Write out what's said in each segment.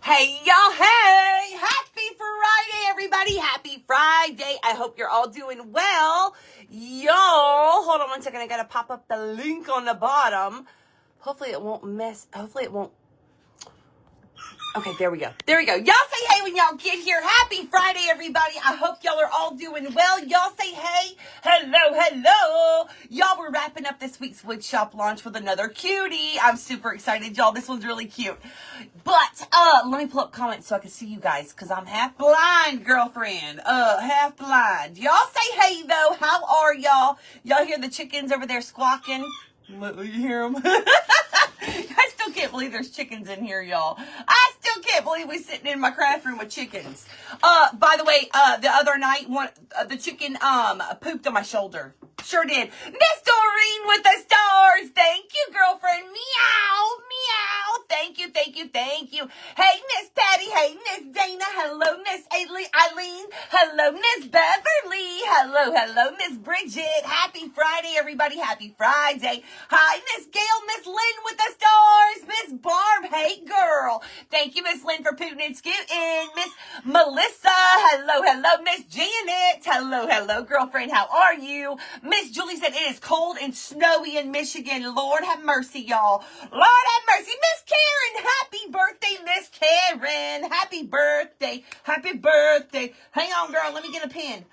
Hey, y'all. Hey, happy Friday, everybody. Happy Friday. I hope you're all doing well. Y'all, hold on one second. I got to pop up the link on the bottom. Hopefully it won't Okay, there we go. There we go. Y'all say hey when y'all get here. Happy Friday, everybody. I hope y'all are all doing well. Y'all say hey. Hello, hello. Y'all, we're wrapping up this week's Woodshop launch with another cutie. I'm super excited, y'all. This one's really cute. But, let me pull up comments so I can see you guys, because I'm half blind, girlfriend. Half blind. Y'all say hey, though. How are y'all? Y'all hear the chickens over there squawking? You hear them? I still can't believe there's chickens in here, y'all. I still can't believe we're sitting in my craft room with chickens. By the way, the other night, the chicken, pooped on my shoulder. Sure did. Miss Doreen with the stars. Thank you, girlfriend. Meow, meow. Thank you, thank you, thank you. Hey, Miss Patty. Hey, Miss Dana. Hello, Miss Eileen. Hello, Miss Beverly. Hello, hello, Miss Bridget. Happy Friday, everybody. Happy Friday. Hi, Miss Gail. Miss Lynn with the stars. Miss Barb. Hey, girl. Thank you, Miss Lynn, for pooting and scooting. Miss Melissa. Hello, hello. Miss Janet. Hello, hello, girlfriend. How are you? Miss Julie said it is cold and snowy in Michigan. Lord have mercy, y'all. Lord have mercy. Miss Karen, happy birthday, Miss Karen. Happy birthday. Happy birthday. Hang on, girl. Let me get a pen.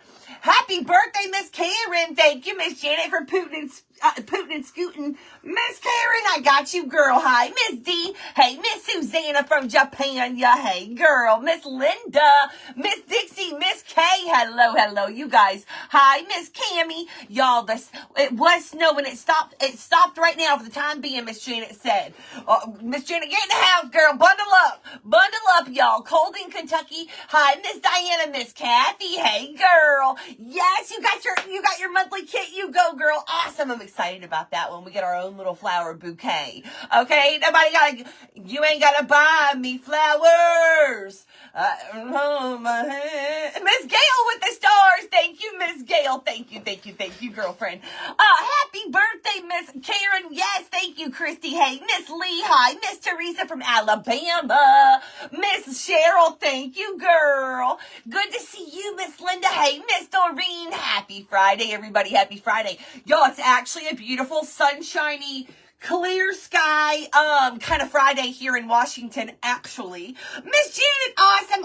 Happy birthday, Miss Karen. Thank you, Miss Janet, for pooting and scooting. Miss Karen, I got you, girl. Hi, Miss D. Hey, Miss Susanna from Japan. Yeah, hey, girl. Miss Linda. Miss Dixie. Miss Kay. Hello, hello, you guys. Hi, Miss Cammy. Y'all, it was snowing. It stopped right now for the time being, Miss Janet said. Miss Janet, get in the house, girl. Bundle up, y'all. Cold in Kentucky. Hi, Miss Diana. Miss Kathy. Hey, girl. Yes, you got your monthly kit. You go, girl. Awesome. I'm excited about that one. We get our own little flower bouquet. Okay? You ain't gotta buy me flowers. Miss Gail with the stars. Thank you, Miss Gail. Thank you, girlfriend. Happy birthday, Miss Karen. Yes, thank you, Christy. Hey, Miss Lee. Hi, Miss Teresa from Alabama. Miss Cheryl. Thank you, girl. Good to see you, Miss Linda. Hey, Miss Doreen. Happy Friday, everybody. Happy Friday. Y'all, it's actually a beautiful, sunshiny, clear sky, kind of Friday here in Washington, actually. Miss Janet, awesome.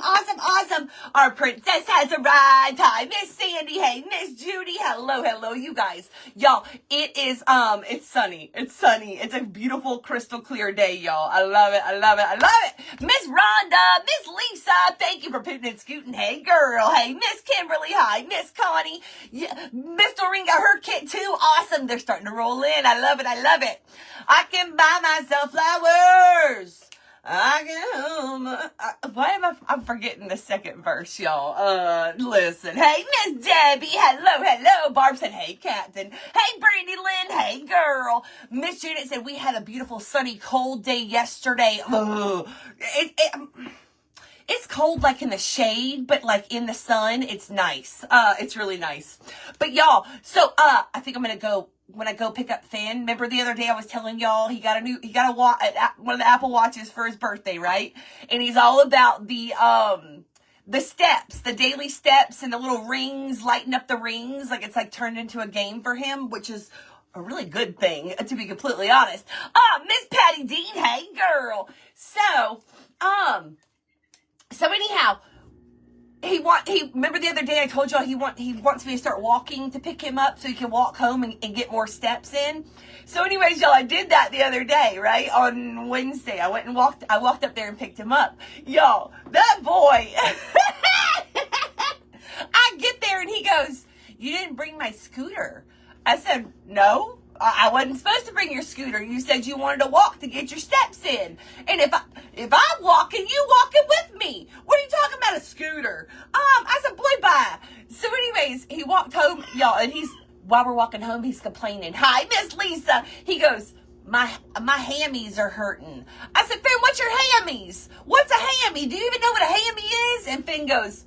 Our princess has arrived. Hi, Miss Sandy. Hey, Miss Judy. Hello, you guys. Y'all, it is, it's sunny. It's a beautiful, crystal clear day, y'all. I love it. Miss Rhonda, Miss Lisa, thank you for putting and scooting. Hey, girl. Hey, Miss Kimberly. Hi, Miss Connie. Yeah, Miss Doreen got her kit too. Awesome. They're starting to roll in. I love it. I can buy myself flowers. I'm forgetting the second verse, y'all. Listen. Hey, Miss Debbie. Hello. Barb said, hey, Captain. Hey, Brandy Lynn. Hey, girl. Miss Janet said, we had a beautiful, sunny, cold day yesterday. It's cold like in the shade, but like in the sun, it's nice. It's really nice. But y'all, so, I think I'm gonna go, when I go pick up Finn. Remember the other day I was telling y'all he got one of the Apple Watches for his birthday, right? And he's all about the steps, the daily steps and the little rings, lighting up the rings. Like it's like turned into a game for him, which is a really good thing, to be completely honest. Miss Patty Dean, hey girl. So anyhow, remember the other day I told y'all he wants me to start walking to pick him up so he can walk home and get more steps in. So anyways, y'all, I did that the other day, right? On Wednesday. I walked up there and picked him up. Y'all, that boy, I get there and he goes, you didn't bring my scooter. I said, no. I wasn't supposed to bring your scooter. You said you wanted to walk to get your steps in. And if I'm walking, you walking with me. What are you talking about, a scooter? I said, boy, bye. So anyways, he walked home, y'all, and while we're walking home, he's complaining. Hi, Miss Lisa. He goes, my hammies are hurting. I said, Finn, what's your hammies? What's a hammy? Do you even know what a hammy is? And Finn goes,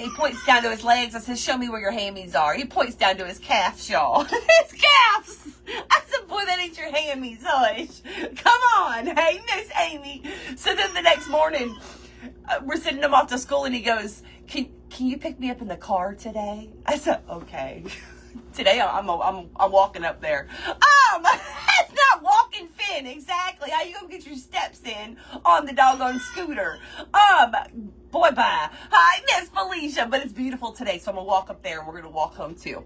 He points down to his legs. I said, show me where your hammies are. He points down to his calves, y'all. His calves. I said, boy, that ain't your hammies, hush. Come on. Hey, Miss Amy. So then the next morning, we're sending him off to school, and he goes, can you pick me up in the car today? I said, okay. Today I'm walking up there. That's not walking Finn, exactly. How you gonna get your steps in on the doggone scooter? Boy, bye. Hi, Miss Felicia. But it's beautiful today, so I'm gonna walk up there, and we're gonna walk home too.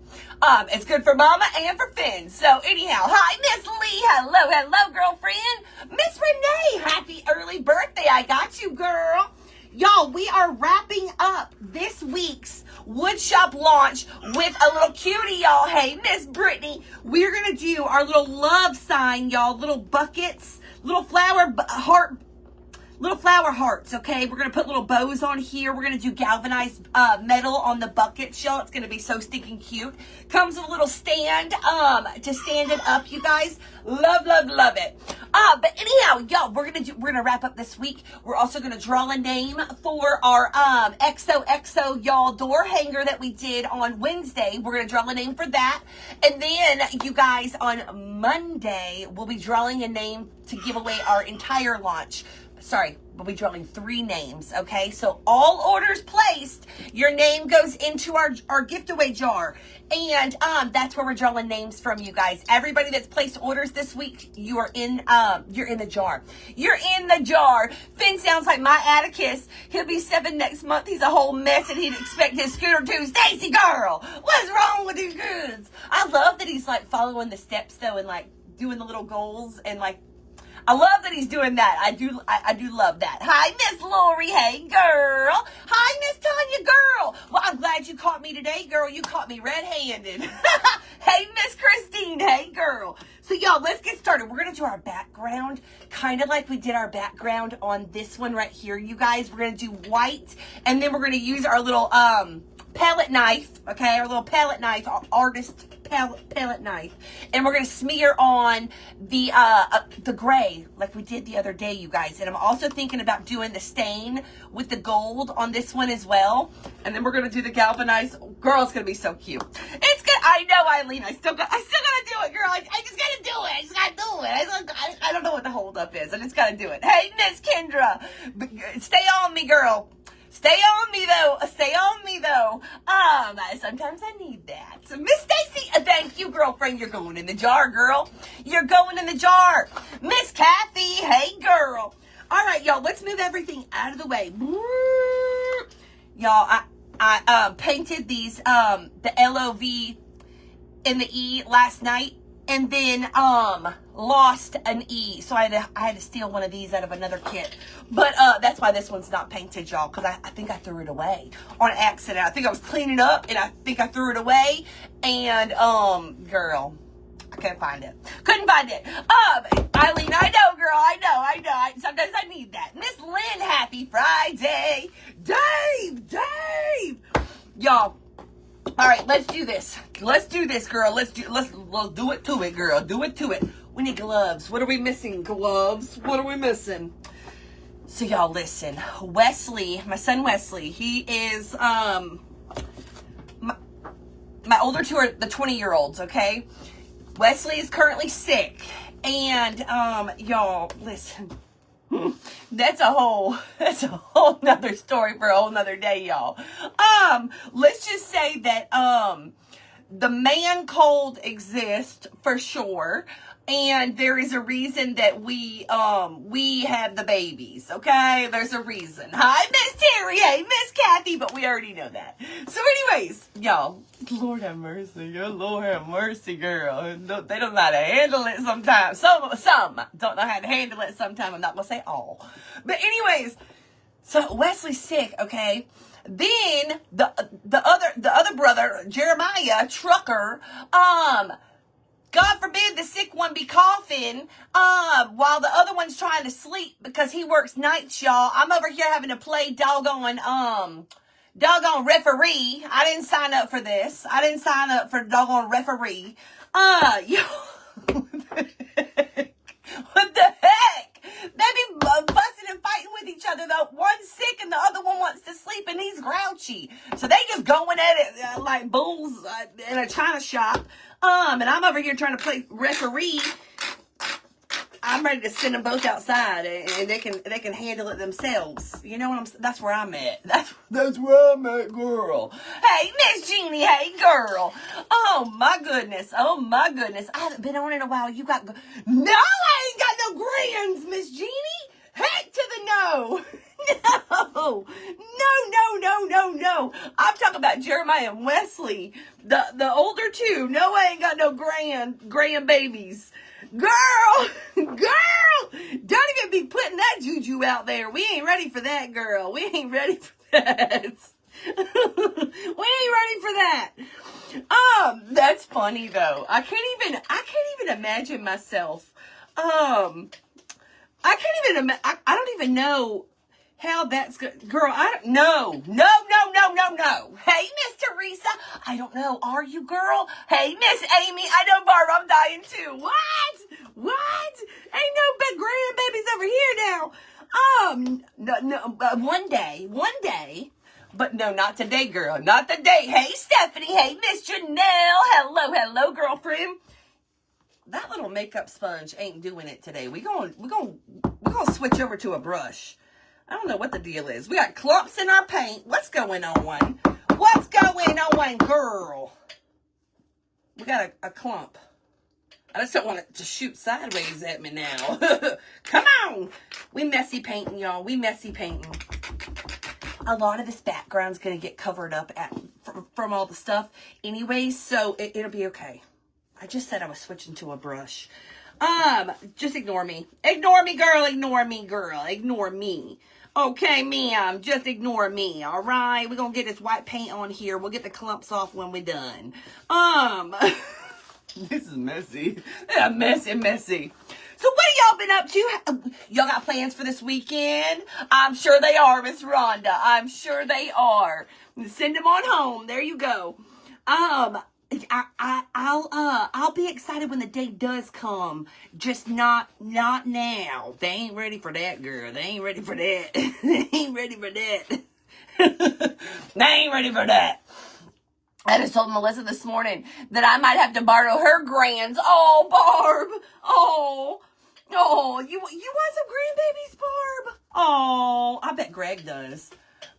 It's good for Mama and for Finn. So anyhow, hi, Miss Lee. Hello, girlfriend. Miss Renee, happy early birthday. I got you, girl. Y'all, we are wrapping up this week's Woodshop launch with a little cutie, y'all. Hey, Miss Brittany, we're going to do our little love sign, y'all. Little buckets, little flower hearts, okay? We're going to put little bows on here. We're going to do galvanized metal on the buckets, y'all. It's going to be so stinking cute. Comes with a little stand to stand it up, you guys. Love it. But anyhow, y'all, we're gonna wrap up this week. We're also gonna draw a name for our XOXO y'all door hanger that we did on Wednesday. We're gonna draw a name for that, and then you guys on Monday we'll be drawing a name to give away our entire launch. Sorry, we'll be drawing 3 names, okay? So all orders placed, your name goes into our giveaway jar. And that's where we're drawing names from, you guys. Everybody that's placed orders this week, you're in the jar. You're in the jar. Finn sounds like my Atticus. He'll be 7 next month. He's a whole mess, and he'd expect his scooter too. Stacy girl, what's wrong with these kids? I love that he's like following the steps though, and like doing the little goals, and like I love that he's doing that. I do love that. Hi, Miss Lori. Hey, girl. Hi, Miss Tanya, girl. Well, I'm glad you caught me today, girl. You caught me red-handed. Hey, Miss Christine. Hey, girl. So, y'all, let's get started. We're going to do our background, kind of like we did our background on this one right here, you guys. We're going to do white, and then we're going to use our little palette knife, okay, our little palette knife, our artist palette knife, and we're gonna smear on the gray like we did the other day, you guys. And I'm also thinking about doing the stain with the gold on this one as well. And then we're gonna do the galvanized. Girl, it's gonna be so cute. It's good. I know, Eileen. I still gotta do it, girl. I just gotta do it. I just gotta do it. I don't know what the holdup is. I just gotta do it. Hey, Miss Kendra, stay on me, girl. Stay on me though. Sometimes I need that. So Miss Stacy, thank you, girlfriend. You're going in the jar, girl. You're going in the jar. Miss Kathy, hey, girl. All right, y'all, let's move everything out of the way. Y'all, I painted these, the LOV and the E last night, and then lost an E, so I had to steal one of these out of another kit. But that's why this one's not painted, y'all, because I think I threw it away on accident. I think I was cleaning up, and I think I threw it away. And girl, I couldn't find it. Eileen, I know, girl, I know. Sometimes I need that. Miss Lynn, happy Friday. Dave, y'all. All right, let's do this, girl. Let's do it to it, girl. Do it to it. We need gloves. What are we missing? Gloves. What are we missing? So y'all listen. Wesley, my son Wesley, he is my older two are the 20-year-olds, okay? Wesley is currently sick. And y'all listen. That's a whole nother story for a whole nother day, y'all. Let's just say that the man cold exists for sure, and there is a reason that we have the babies, okay? There's a reason. Hi, Miss Terry. Hey, Miss Kathy, but we already know that. So anyways, y'all, Lord have mercy. Lord have mercy, girl. They don't know how to handle it sometimes. Some don't know how to handle it sometimes. I'm not going to say all. But anyways, so Wesley's sick, okay? Then the other brother, Jeremiah, trucker, God forbid the sick one be coughing while the other one's trying to sleep because he works nights, y'all. I'm over here having to play doggone referee. I didn't sign up for this. I didn't sign up for doggone referee. What the heck? They be busting and fighting with each other though. One's sick and the other one wants to sleep. sleeping. He's grouchy. So they just going at it like bulls in a china shop. And I'm over here trying to play referee. I'm ready to send them both outside, and they can handle it themselves. You know what I'm saying? That's where I'm at. That's where I'm at, girl. Hey, Miss Jeannie. Hey, girl. Oh my goodness. Oh my goodness. I haven't been on in a while. You got no. I ain't got no grands, Miss Jeannie. Heck to the no. No. I'm talking about Jeremiah and Wesley, the older two. No, I ain't got no grandbabies. Girl, don't even be putting that juju out there. We ain't ready for that, girl. We ain't ready for that. We ain't ready for that. That's funny though. I can't even imagine myself. I don't even know how that's good. Girl, No. Hey, Miss Teresa. I don't know. Are you, girl? Hey, Miss Amy. I know, Barb. I'm dying too. What? Ain't no big grandbabies over here now. No. One day. But no, not today, girl. Not today. Hey, Stephanie. Hey, Miss Janelle. Hello, girlfriend. That little makeup sponge ain't doing it today. We're gonna switch over to a brush. I don't know what the deal is. We got clumps in our paint. What's going on? What's going on, girl? We got a clump. I just don't want it to shoot sideways at me now. Come on. We messy painting, y'all. We messy painting. A lot of this background's going to get covered up from all the stuff anyway, so it'll be okay. I just said I was switching to a brush. Just ignore me. Ignore me, girl. Ignore me, girl. Ignore me. Okay, ma'am. Just ignore me, all right? We're going to get this white paint on here. We'll get the clumps off when we're done. This is messy. Yeah, messy. So what have y'all been up to? Y'all got plans for this weekend? I'm sure they are, Miss Rhonda. I'm sure they are. Send them on home. There you go. I'll be excited when the day does come. Just not now. They ain't ready for that, girl. They ain't ready for that. They ain't ready for that. They ain't ready for that. I just told Melissa this morning that I might have to borrow her grands. Oh, Barb. Oh, you want some grandbabies, Barb? Oh, I bet Greg does.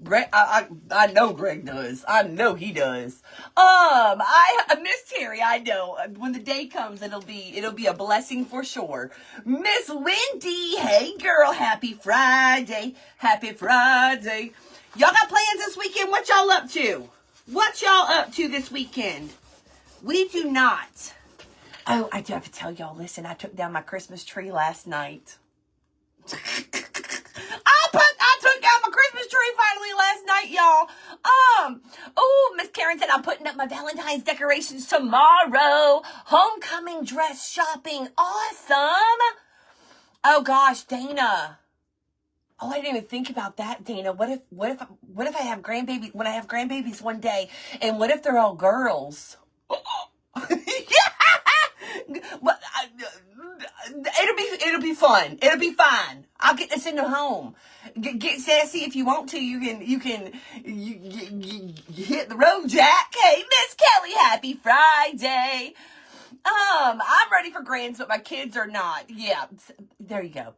Greg, I know Greg does. I know he does. I Miss Terry, I know. When the day comes, it'll be a blessing for sure. Miss Wendy, hey girl, happy Friday. Happy Friday. Y'all got plans this weekend? What y'all up to? What y'all up to this weekend? We do not. Oh, I do have to tell y'all, listen, I took down my Christmas tree last night. I took down my Christmas tree finally last night, y'all. Miss Karen said I'm putting up my Valentine's decorations tomorrow. Homecoming dress shopping. Awesome. Oh gosh, Dana. Oh, I didn't even think about that, Dana. What if I have grandbabies when I have grandbabies one day, and what if they're all girls? But it'll be fun. It'll be fine. I'll get this into home. Get sassy if you want to. You can hit the road, Jack. Hey, Miss Kelly, happy Friday. I'm ready for grands, but my kids are not. Yeah, there you go.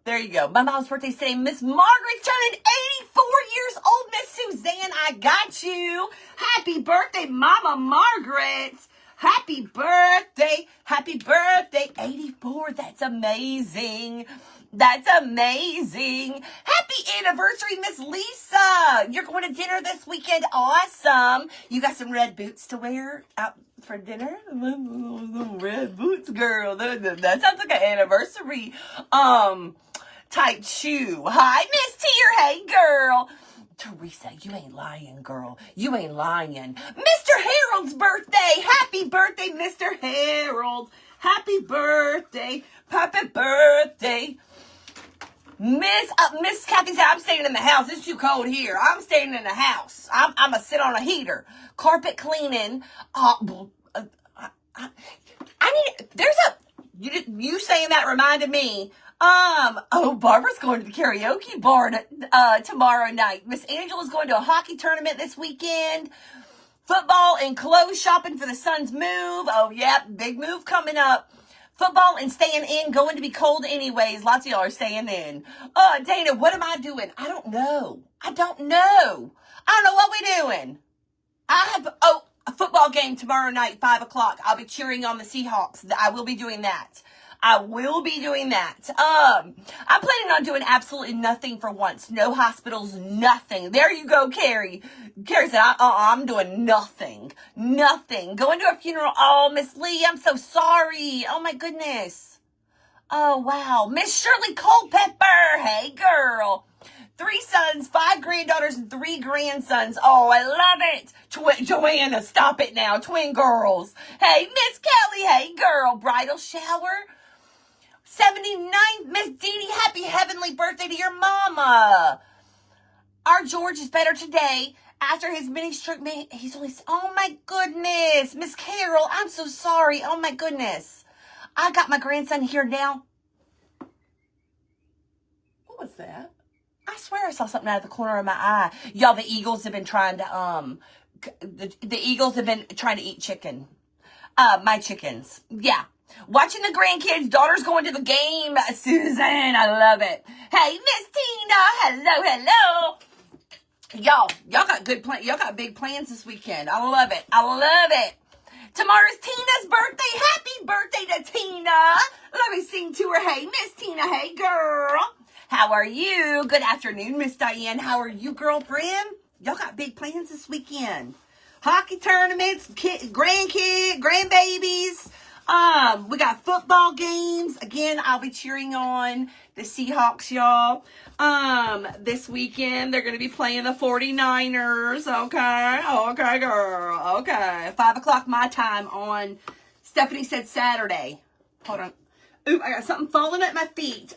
My mom's birthday today. Miss Margaret's turning 84 years old. Miss Suzanne, I got you. Happy birthday, Mama Margaret. Happy birthday. 84. That's amazing. Happy anniversary, Miss Lisa. You're going to dinner this weekend. Awesome. You got some red boots to wear out for dinner? Red boots, girl. That sounds like an anniversary type shoe. Hi, Miss Tier. Hey, girl. Teresa, you ain't lying, girl. You ain't lying. Mr. Harold's birthday. Happy birthday, Mr. Harold. Happy birthday. Miss Kathy said, I'm staying in the house. It's too cold here. I'm staying in the house. I'm going to sit on a heater. Carpet cleaning. You saying that reminded me. Oh, Barbara's going to the karaoke bar tomorrow night. Miss Angela's going to a hockey tournament this weekend. Football and clothes shopping for the son's move. Oh, yeah, big move coming up. Football and staying in, going to be cold anyways. Lots of y'all are staying in. Dana, what am I doing? I don't know. I don't know what we're doing. I have, a football game tomorrow night, 5 o'clock. I'll be cheering on the Seahawks. I will be doing that. I'm planning on doing absolutely nothing for once. No hospitals, nothing. There you go, Carrie. Carrie said, I'm doing nothing. Nothing. Going to a funeral. Oh, Miss Lee, I'm so sorry. Oh, my goodness. Oh, wow. Miss Shirley Culpepper. Hey, girl. 3 sons, 5 granddaughters, and 3 grandsons. Oh, I love it. Joanna, stop it now. Twin girls. Hey, Miss Kelly. Hey, girl. Bridal shower. 79th, Miss Dee Dee, happy heavenly birthday to your mama. Our George is better today. After his mini stroke, he's only, oh my goodness. Miss Carol, I'm so sorry. Oh my goodness. I got my grandson here now. What was that? I swear I saw something out of the corner of my eye. Y'all, the Eagles have been trying to, the Eagles have been trying to eat chicken. My chickens. Yeah. Watching the grandkids, daughter's going to the game. Susan, I love it. Hey, Miss Tina, hello. Y'all got good plans. Y'all got big plans this weekend. I love it. Tomorrow's Tina's birthday. Happy birthday to Tina. Let me sing to her. Hey, Miss Tina. Hey, girl. How are you? Good afternoon, Miss Diane. How are you, girlfriend? Y'all got big plans this weekend. Hockey tournaments, grandbabies. We got football games. Again, I'll be cheering on the Seahawks, y'all. This weekend, they're going to be playing the 49ers. Okay, girl. Okay. 5 o'clock my time on, Stephanie said Saturday. Hold on. Ooh, I got something falling at my feet.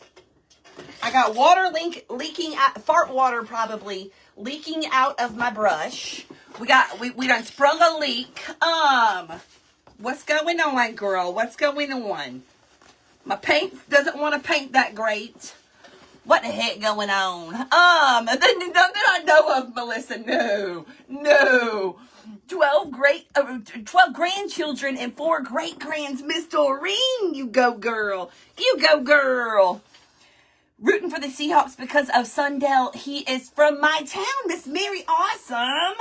I got water leaking out, fart water probably, leaking out of my brush. We done sprung a leak. What's going on, girl? What's going on? My paint doesn't want to paint that great. What the heck going on? None that I know of, Melissa. No. 12 grandchildren and 4 great-grands. Miss Doreen, you go, girl. Rooting for the Seahawks because of Sundell. He is from my town, Miss Mary. Awesome.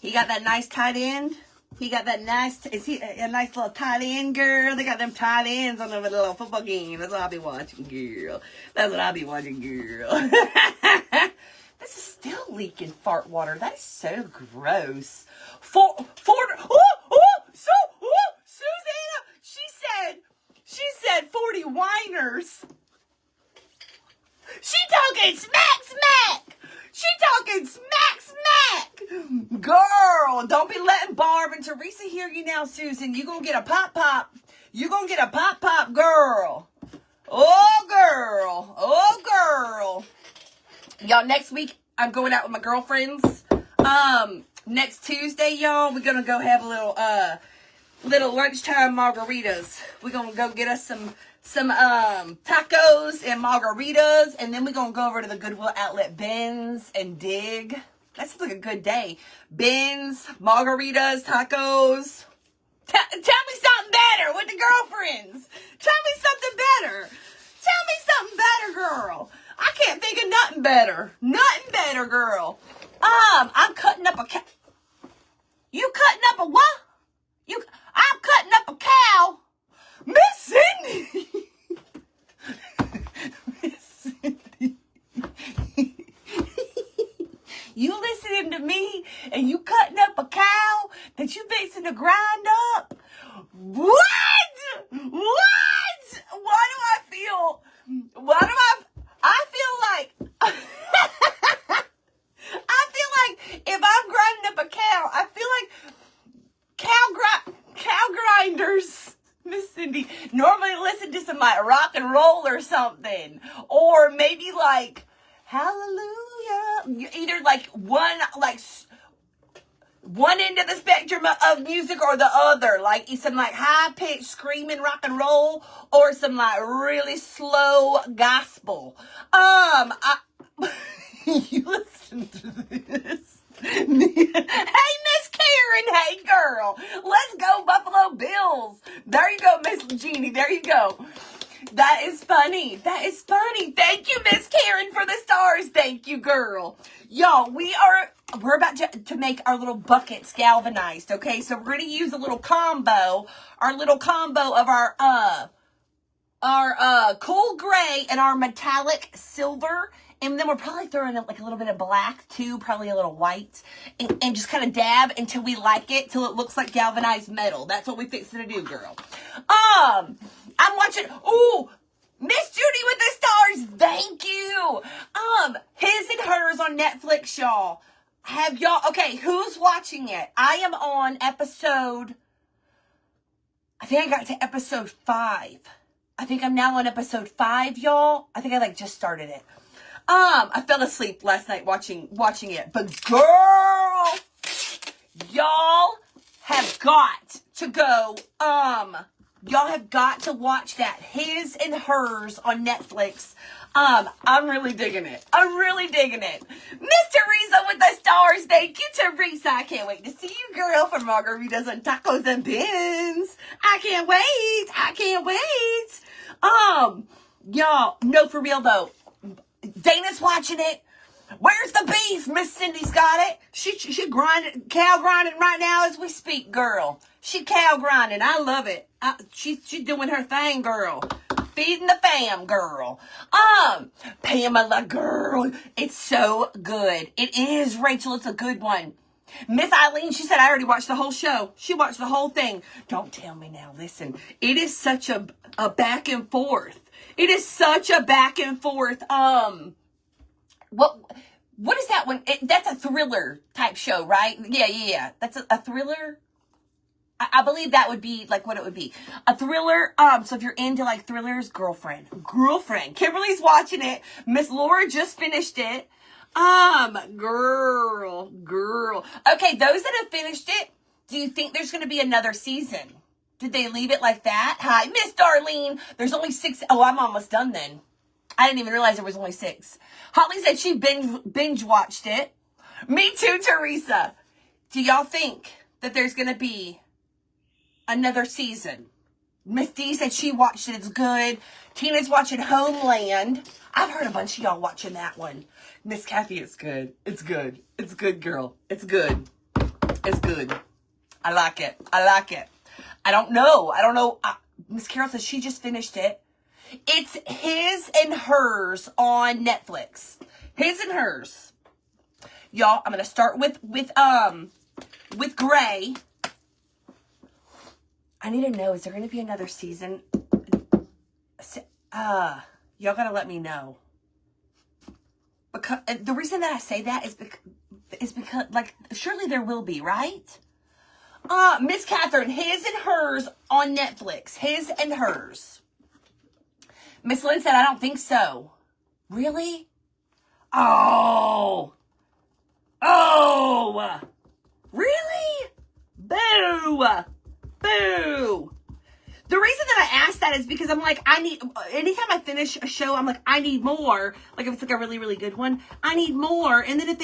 He got that nice tight end. Is he a nice little tight end, girl? They got them tight ends on the little football game. That's what I'll be watching, girl. This is still leaking fart water. That is so gross. Susanna, she said 40 whiners. She talking smack. Girl, don't be letting Barb and Teresa hear you now, Susan. You gonna get a pop. Girl. Oh, girl. Y'all, next week, I'm going out with my girlfriends. Next Tuesday, y'all, we're gonna go have a little lunchtime margaritas. We're gonna go get us some tacos and margaritas, and then we're gonna go over to the Goodwill outlet, Ben's and Dig. That's like a good day. Ben's, margaritas, tacos. Tell me something better with the girlfriends. Tell me something better, girl. I can't think of nothing better, girl. I'm cutting up a cow. You cutting up a what? I'm cutting up a cow. Miss Cindy. You listening to me and you cutting up a cow that you fixing to grind up? What? I feel like if I'm grinding up a cow, I feel like cow grinders. Miss Cindy normally listen to some like rock and roll or something, or maybe like hallelujah. Either like one one end of the spectrum of music or the other, like some like high-pitched screaming rock and roll or some like really slow gospel. You listen to this. Hey, Miss Karen. Hey, girl. Let's go Buffalo Bills. There you go, Miss Jeannie. There you go. That is funny. That is funny. Thank you, Miss Karen, for the stars. Thank you, girl. Y'all, we're about to make our little buckets galvanized, okay? So we're going to use a little combo, our little combo of our cool gray and our metallic silver. And then we're probably throwing in like a little bit of black too, probably a little white, and just kind of dab until we like it, till it looks like galvanized metal. That's what we fixing to do, girl. I'm watching. Ooh, Miss Judy with the stars. Thank you. His and Hers on Netflix, y'all. Have y'all? Okay, who's watching it? I am on episode. I think I got to episode 5. I think I'm now on episode 5, y'all. I think I like just started it. I fell asleep last night watching it. But girl, y'all have got to go. Y'all have got to watch that. His and Hers on Netflix. I'm really digging it. I'm really digging it. Miss Teresa with the stars. Thank you, Teresa. I can't wait to see you, girl, for margaritas and tacos and beans. I can't wait. I can't wait. Y'all, no, for real though. Dana's watching it. Where's the beef? Miss Cindy's got it. She grinding, cow grinding right now as we speak, girl. She cow grinding. I love it. She's doing her thing, girl. Feeding the fam, girl. Pamela, girl. It's so good. It is, Rachel. It's a good one. Miss Eileen, she said, I already watched the whole show. She watched the whole thing. Don't tell me now. Listen, it is such a back and forth. It is such a back and forth. What is that one? That's a thriller type show, right? Yeah. That's a thriller. I believe that would be like what it would be. A thriller. So if you're into like thrillers, girlfriend. Kimberly's watching it. Miss Laura just finished it. Girl. Okay, those that have finished it, do you think there's going to be another season? Did they leave it like that? Hi, Miss Darlene. There's only 6. Oh, I'm almost done then. I didn't even realize there was only 6. Holly said she binge watched it. Me too, Teresa. Do y'all think that there's going to be another season? Miss D said she watched it. It's good. Tina's watching Homeland. I've heard a bunch of y'all watching that one. Miss Kathy, it's good. It's good. It's good, girl. It's good. It's good. I like it. I don't know. Miss Carol says she just finished it. It's His and Hers on Netflix. His and Hers. Y'all, I'm going to start with Gray. I need to know, is there going to be another season? Y'all got to let me know. Because the reason that I say that is because like, surely there will be, right? Miss Catherine, His and Hers on Netflix. His and Hers. Miss Lynn said, I don't think so. Really? Oh. Really? Boo. The reason that I asked that is because I'm like, anytime I finish a show, I'm like, I need more. Like if it's like a really, really good one, I need more. And then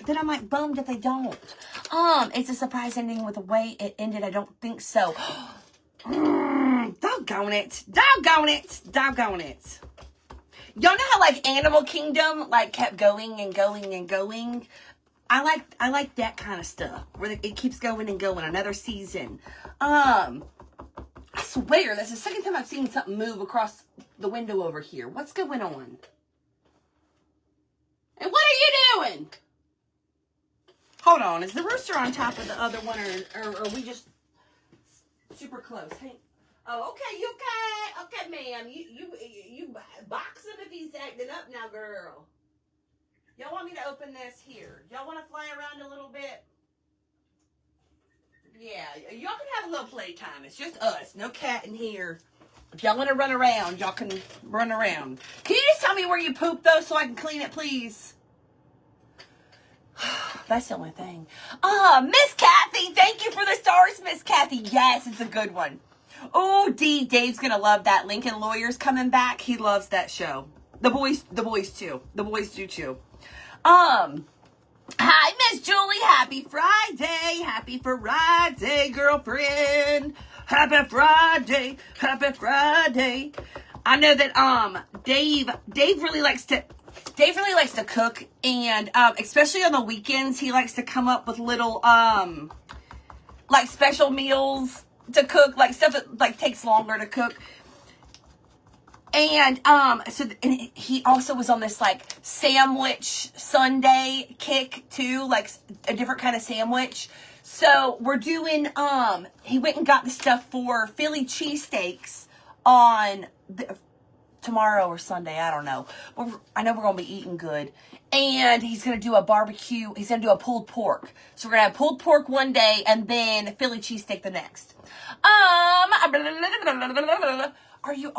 then I'm like bummed if they don't. It's a surprise ending with the way it ended. I don't think so. Doggone it. Y'all know how like Animal Kingdom like kept going and going and going? I like that kind of stuff where it keeps going and going. Another season. I swear that's the second time I've seen something move across the window over here. What's going on? And what are you doing? Hold on. Is the rooster on top of the other one, or are we just super close? Hey. Oh, okay. You okay? Okay, ma'am. You box him if he's acting up now, girl. Y'all want me to open this here? Y'all want to fly around a little bit? Yeah, y'all can have a little playtime. It's just us. No cat in here. If y'all want to run around, y'all can run around. Can you just tell me where you pooped, though, so I can clean it, please? That's the only thing. Miss Kathy, thank you for the stars, Miss Kathy. Yes, it's a good one. Oh, Dave's gonna love that. Lincoln Lawyer's coming back. He loves that show. The boys too. The boys do too. Hi, Miss Julie. Happy Friday. Happy Friday, girlfriend. Happy Friday. Happy Friday. I know that Dave really likes to cook, and especially on the weekends, he likes to come up with little like special meals to cook, like stuff that like takes longer to cook. And and he also was on this like sandwich Sunday kick too, like a different kind of sandwich. So we're doing he went and got the stuff for Philly cheesesteaks on tomorrow or Sunday, I don't know. But I know we're gonna be eating good. And he's gonna do a barbecue. He's gonna do a pulled pork. So we're gonna have pulled pork one day and then Philly cheesesteak the next. Are you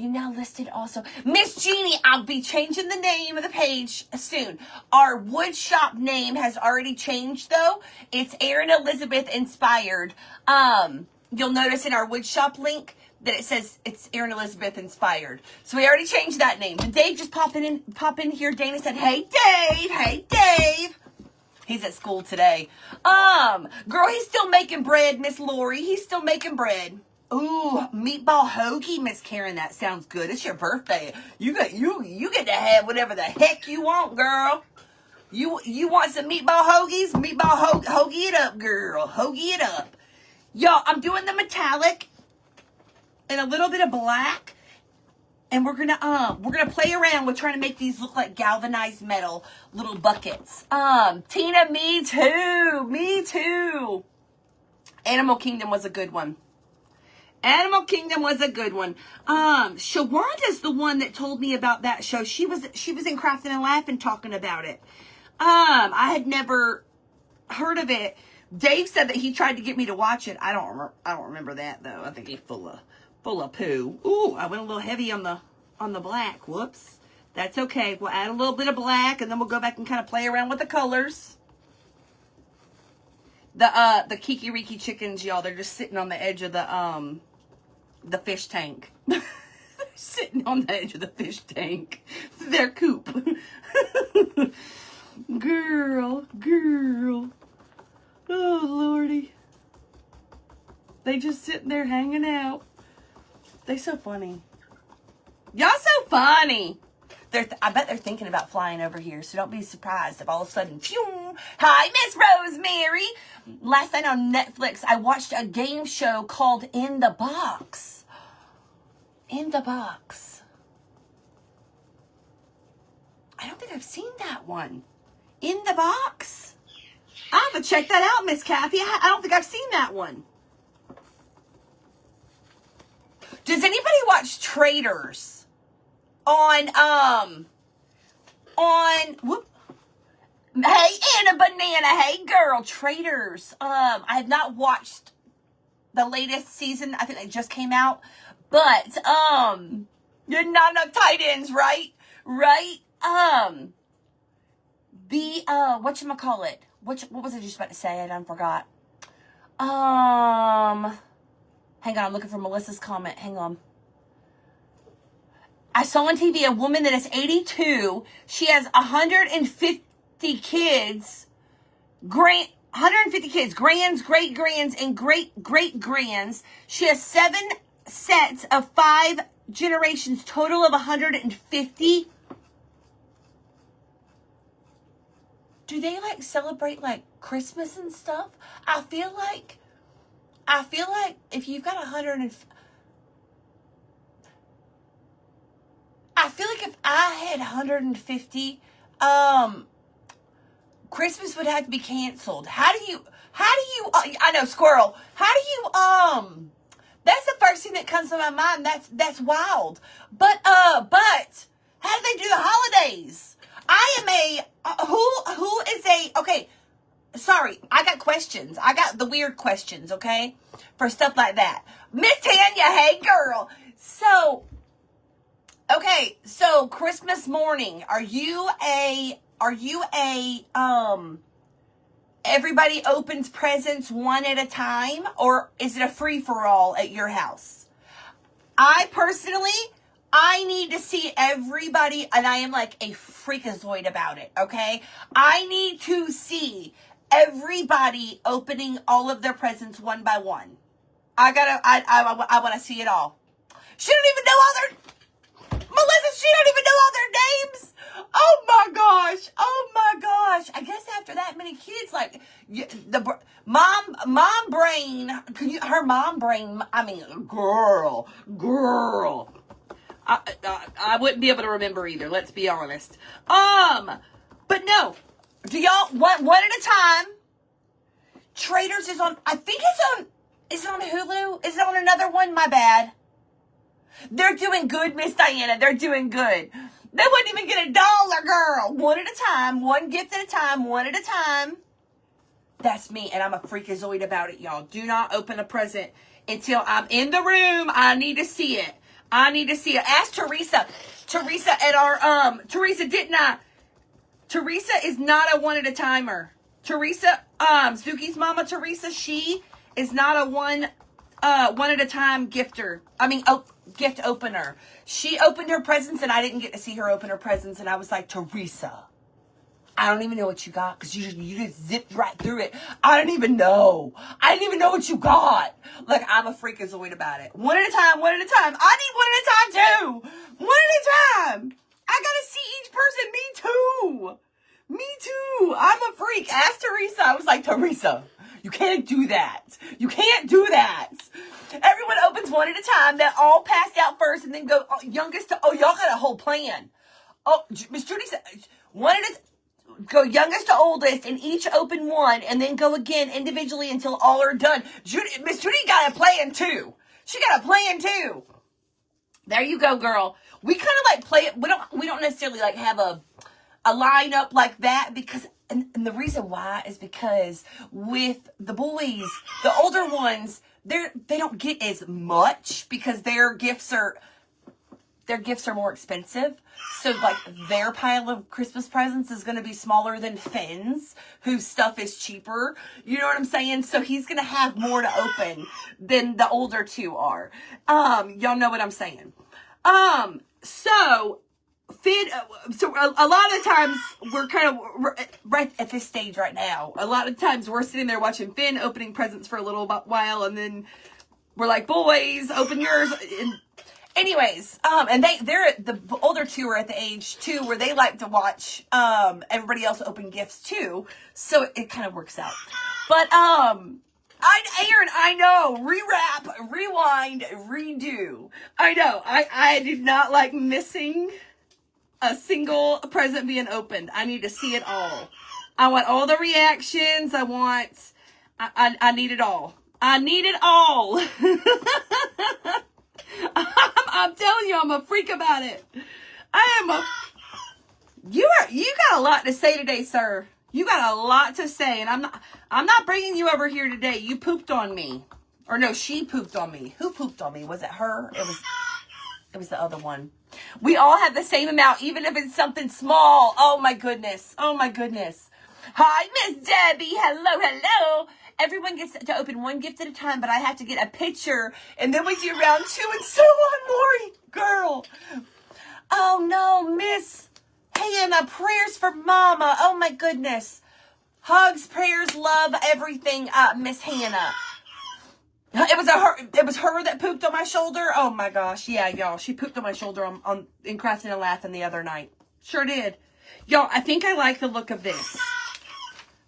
now listed also? Miss Jeannie, I'll be changing the name of the page soon. Our Woodshop name has already changed though. It's Erin Elizabeth Inspired. You'll notice in our Woodshop link that it says it's Erin Elizabeth Inspired. So we already changed that name. Did Dave just pop in here? Dana said, hey Dave. He's at school today. Girl, he's still making bread, Miss Lori. He's still making bread. Ooh, meatball hoagie, Miss Karen. That sounds good. It's your birthday. You get to have whatever the heck you want, girl. You want some meatball hoagies? Hoagie it up, girl. Hoagie it up. Y'all, I'm doing the metallic and a little bit of black, and we're gonna play around with trying to make these look like galvanized metal little buckets. Tina, me too. Animal Kingdom was a good one. Shawanda's the one that told me about that show. She was in Crafting and Laughing talking about it. I had never heard of it. Dave said that he tried to get me to watch it. I don't remember that though. I think he's full of poo. Ooh, I went a little heavy on the black. Whoops. That's okay. We'll add a little bit of black and then we'll go back and kind of play around with the colors. The Kikiriki chickens, y'all, they're just sitting on the edge of the fish tank. They're sitting on the edge of the fish tank. Their coop. Girl. Oh, Lordy. They just sitting there hanging out. They so funny. Y'all so funny. I bet they're thinking about flying over here, so don't be surprised if all of a sudden, phew. Hi, Miss Rosemary. Last night on Netflix, I watched a game show called In the Box. In the Box. I don't think I've seen that one. In the Box? I'll have to check that out, Miss Kathy. I don't think I've seen that one. Does anybody watch Traders on whoop? Hey, Anna Banana. Hey, girl. Traders. I have not watched the latest season. I think it just came out. But, you're not enough tight ends, right? Right? Whatchamacallit? What was I just about to say? I done forgot. Hang on, I'm looking for Melissa's comment. Hang on. I saw on TV a woman that is 82. She has 150 kids. 150 kids. Grands, great-grands, and great-great-grands. She has 7 sets of 5 generations. Total of 150. Do they, like, celebrate, like, Christmas and stuff? I feel like if you've got 150... I feel like if I had 150, Christmas would have to be canceled. How do you, I know, squirrel. How do you, that's the first thing that comes to my mind. That's wild. But how do they do the holidays? Okay, sorry, I got questions. I got the weird questions, okay? For stuff like that. Miss Tanya, hey girl. So Christmas morning, are you a everybody opens presents one at a time, or is it a free-for-all at your house? I personally, I need to see everybody, and I am like a freakazoid about it, okay? I need to see everybody opening all of their presents one by one. I want to see it all. She don't even know all their, Melissa, she don't even know all their names. Oh my gosh. Oh my gosh. I guess after that many kids, like the mom brain, her mom brain, I mean, girl. I wouldn't be able to remember either. Let's be honest. But no, do y'all one at a time? Traders is on, I think it's on, is it on Hulu? Is it on another one? My bad. They're doing good, Miss Diana. They're doing good. They wouldn't even get $1, girl. One at a time. One gift at a time. One at a time. That's me, and I'm a freakazoid about it, y'all. Do not open a present until I'm in the room. I need to see it. I need to see it. Ask Teresa. Teresa at our, Teresa didn't I? Teresa is not a one at a timer. Teresa, Suki's mama, Teresa, she is not a one at a time gifter. I mean, gift opener. She opened her presents and I didn't get to see her open her presents, and I was like, Teresa, I don't even know what you got, because you just zipped right through it. I didn't even know what you got. Like, I'm a freakazoid about it. One at a time. I need one at a time too. One at a time. I gotta see each person. Me too. I'm a freak. Ask Teresa. I was like, Teresa, you can't do that. Everyone opens one at a time. That all passed out first, and then go youngest to, y'all got a whole plan. Oh, Miss Judy said, go youngest to oldest, and each open one, and then go again individually until all are done. Miss Judy got a plan too. She got a plan too. There you go, girl. We kind of like play it. We don't necessarily like have a lineup like that, because, and the reason why is because with the boys, the older ones, they don't get as much because their gifts are more expensive. So like their pile of Christmas presents is going to be smaller than Finn's, whose stuff is cheaper. You know what I'm saying? So he's going to have more to open than the older two are. Y'all know what I'm saying. So Finn, so a lot of times we're right at this stage right now. A lot of times we're sitting there watching Finn opening presents for a little while, and then we're like, boys, open yours. And anyways, and they're the older two are at the age too where they like to watch everybody else open gifts too. So it kind of works out. But Aaron, I know, rewrap, rewind, redo. I know, I do not like missing a single present being opened. I need to see it all. I want all the reactions. I need it all. I need it all. I'm telling you, I'm a freak about it. You got a lot to say today, sir. You got a lot to say, and I'm not bringing you over here today. You pooped on me. Or no, she pooped on me. Who pooped on me? Was it her? It was the other one. We all have the same amount, even if it's something small. Oh my goodness. Hi, Miss Debbie. Hello. Everyone gets to open one gift at a time, but I have to get a picture, and then we do round 2 and so on, Lori. Girl. Oh no, Miss Hannah, prayers for Mama. Oh my goodness. Hugs, prayers, love, everything, Miss Hannah. It was her that pooped on my shoulder. Oh my gosh. Yeah, y'all. She pooped on my shoulder in Crafting and Laughing the other night. Sure did. Y'all, I think I like the look of this.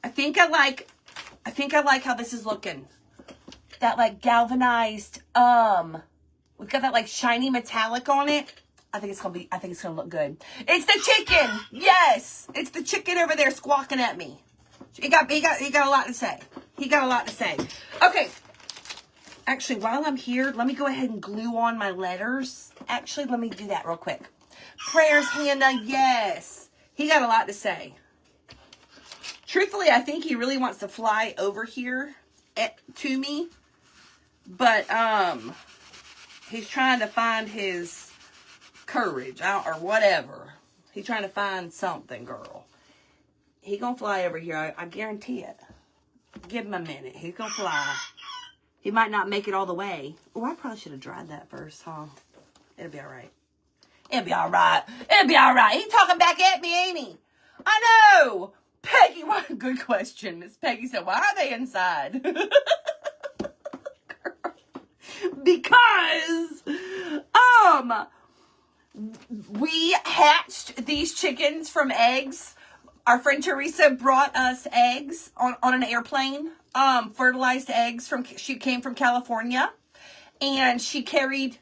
I think I like how this is looking. That like galvanized, we've got that like shiny metallic on it. I think it's gonna look good. It's the chicken. Yes. It's the chicken over there squawking at me. He got a lot to say. Okay. Actually, while I'm here, let me go ahead and glue on my letters. Actually, let me do that real quick. Prayers, Hannah, yes. He got a lot to say. Truthfully, I think he really wants to fly over here to me. But, he's trying to find his courage or whatever. He's trying to find something, girl. He gonna fly over here. I guarantee it. Give him a minute. He's gonna fly. He might not make it all the way. Oh, I probably should have dried that first, huh? It'll be all right. It'll be all right. It'll be all right. He's talking back at me, ain't he? I know. Peggy, what a good question. Miss Peggy said, why are they inside? Because, we hatched these chickens from eggs. Our friend Teresa brought us eggs on an airplane. Fertilized eggs she came from California. And she carried,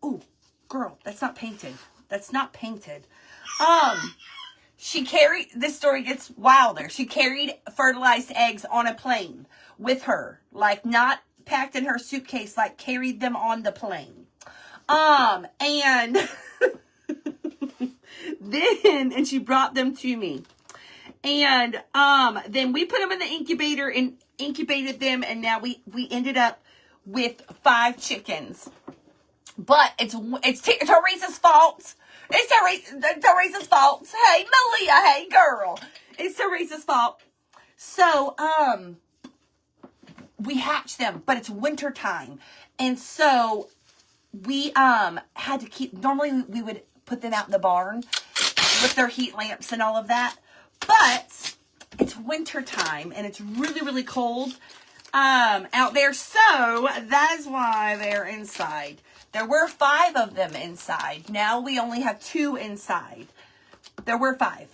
ooh, girl, that's not painted. That's not painted. This story gets wilder. She carried fertilized eggs on a plane with her. Like, not packed in her suitcase, like carried them on the plane. And and she brought them to me. And, then we put them in the incubator and incubated them. And now we ended up with 5 chickens. But it's Teresa's fault. It's Teresa's fault. Hey, Malia. Hey, girl. It's Teresa's fault. So, we hatched them, but it's winter time. And so we, had to normally we would put them out in the barn with their heat lamps and all of that. But it's winter time and it's really, really cold, out there. So that is why they're inside. There were 5 of them inside. Now we only have 2 inside. There were 5.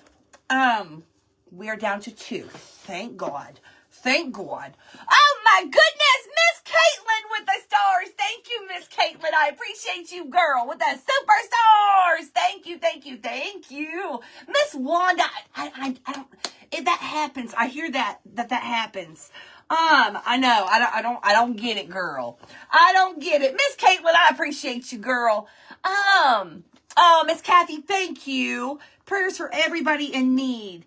We are down to 2. Thank God. Thank God. Oh my goodness, Miss Caitlin with the stars. Thank you, Miss Caitlin. I appreciate you, girl, with the super stars. Thank you, thank you, thank you. Miss Wanda, I don't, if that happens, I hear that happens. I know, I don't get it, girl. I don't get it. Miss Caitlin, I appreciate you, girl. Oh, Miss Kathy, thank you. Prayers for everybody in need.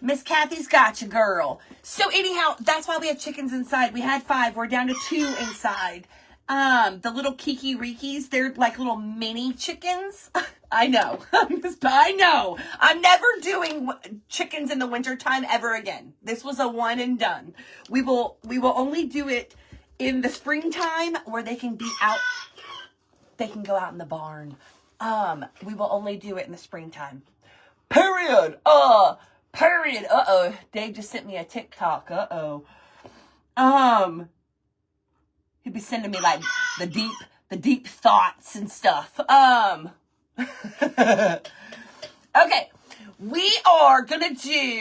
Miss Kathy's got you, girl. So anyhow, that's why we have chickens inside. We had 5. We're down to 2 inside. The little Kiki Rikis, they're like little mini chickens. I know. I know. I'm never doing chickens in the wintertime ever again. This was a one and done. We will only do it in the springtime where they can be out. They can go out in the barn. We will only do it in the springtime. Period. Period. Uh-oh. Dave just sent me a TikTok. Uh-oh. He'd be sending me like the deep thoughts and stuff. Okay. We are gonna do,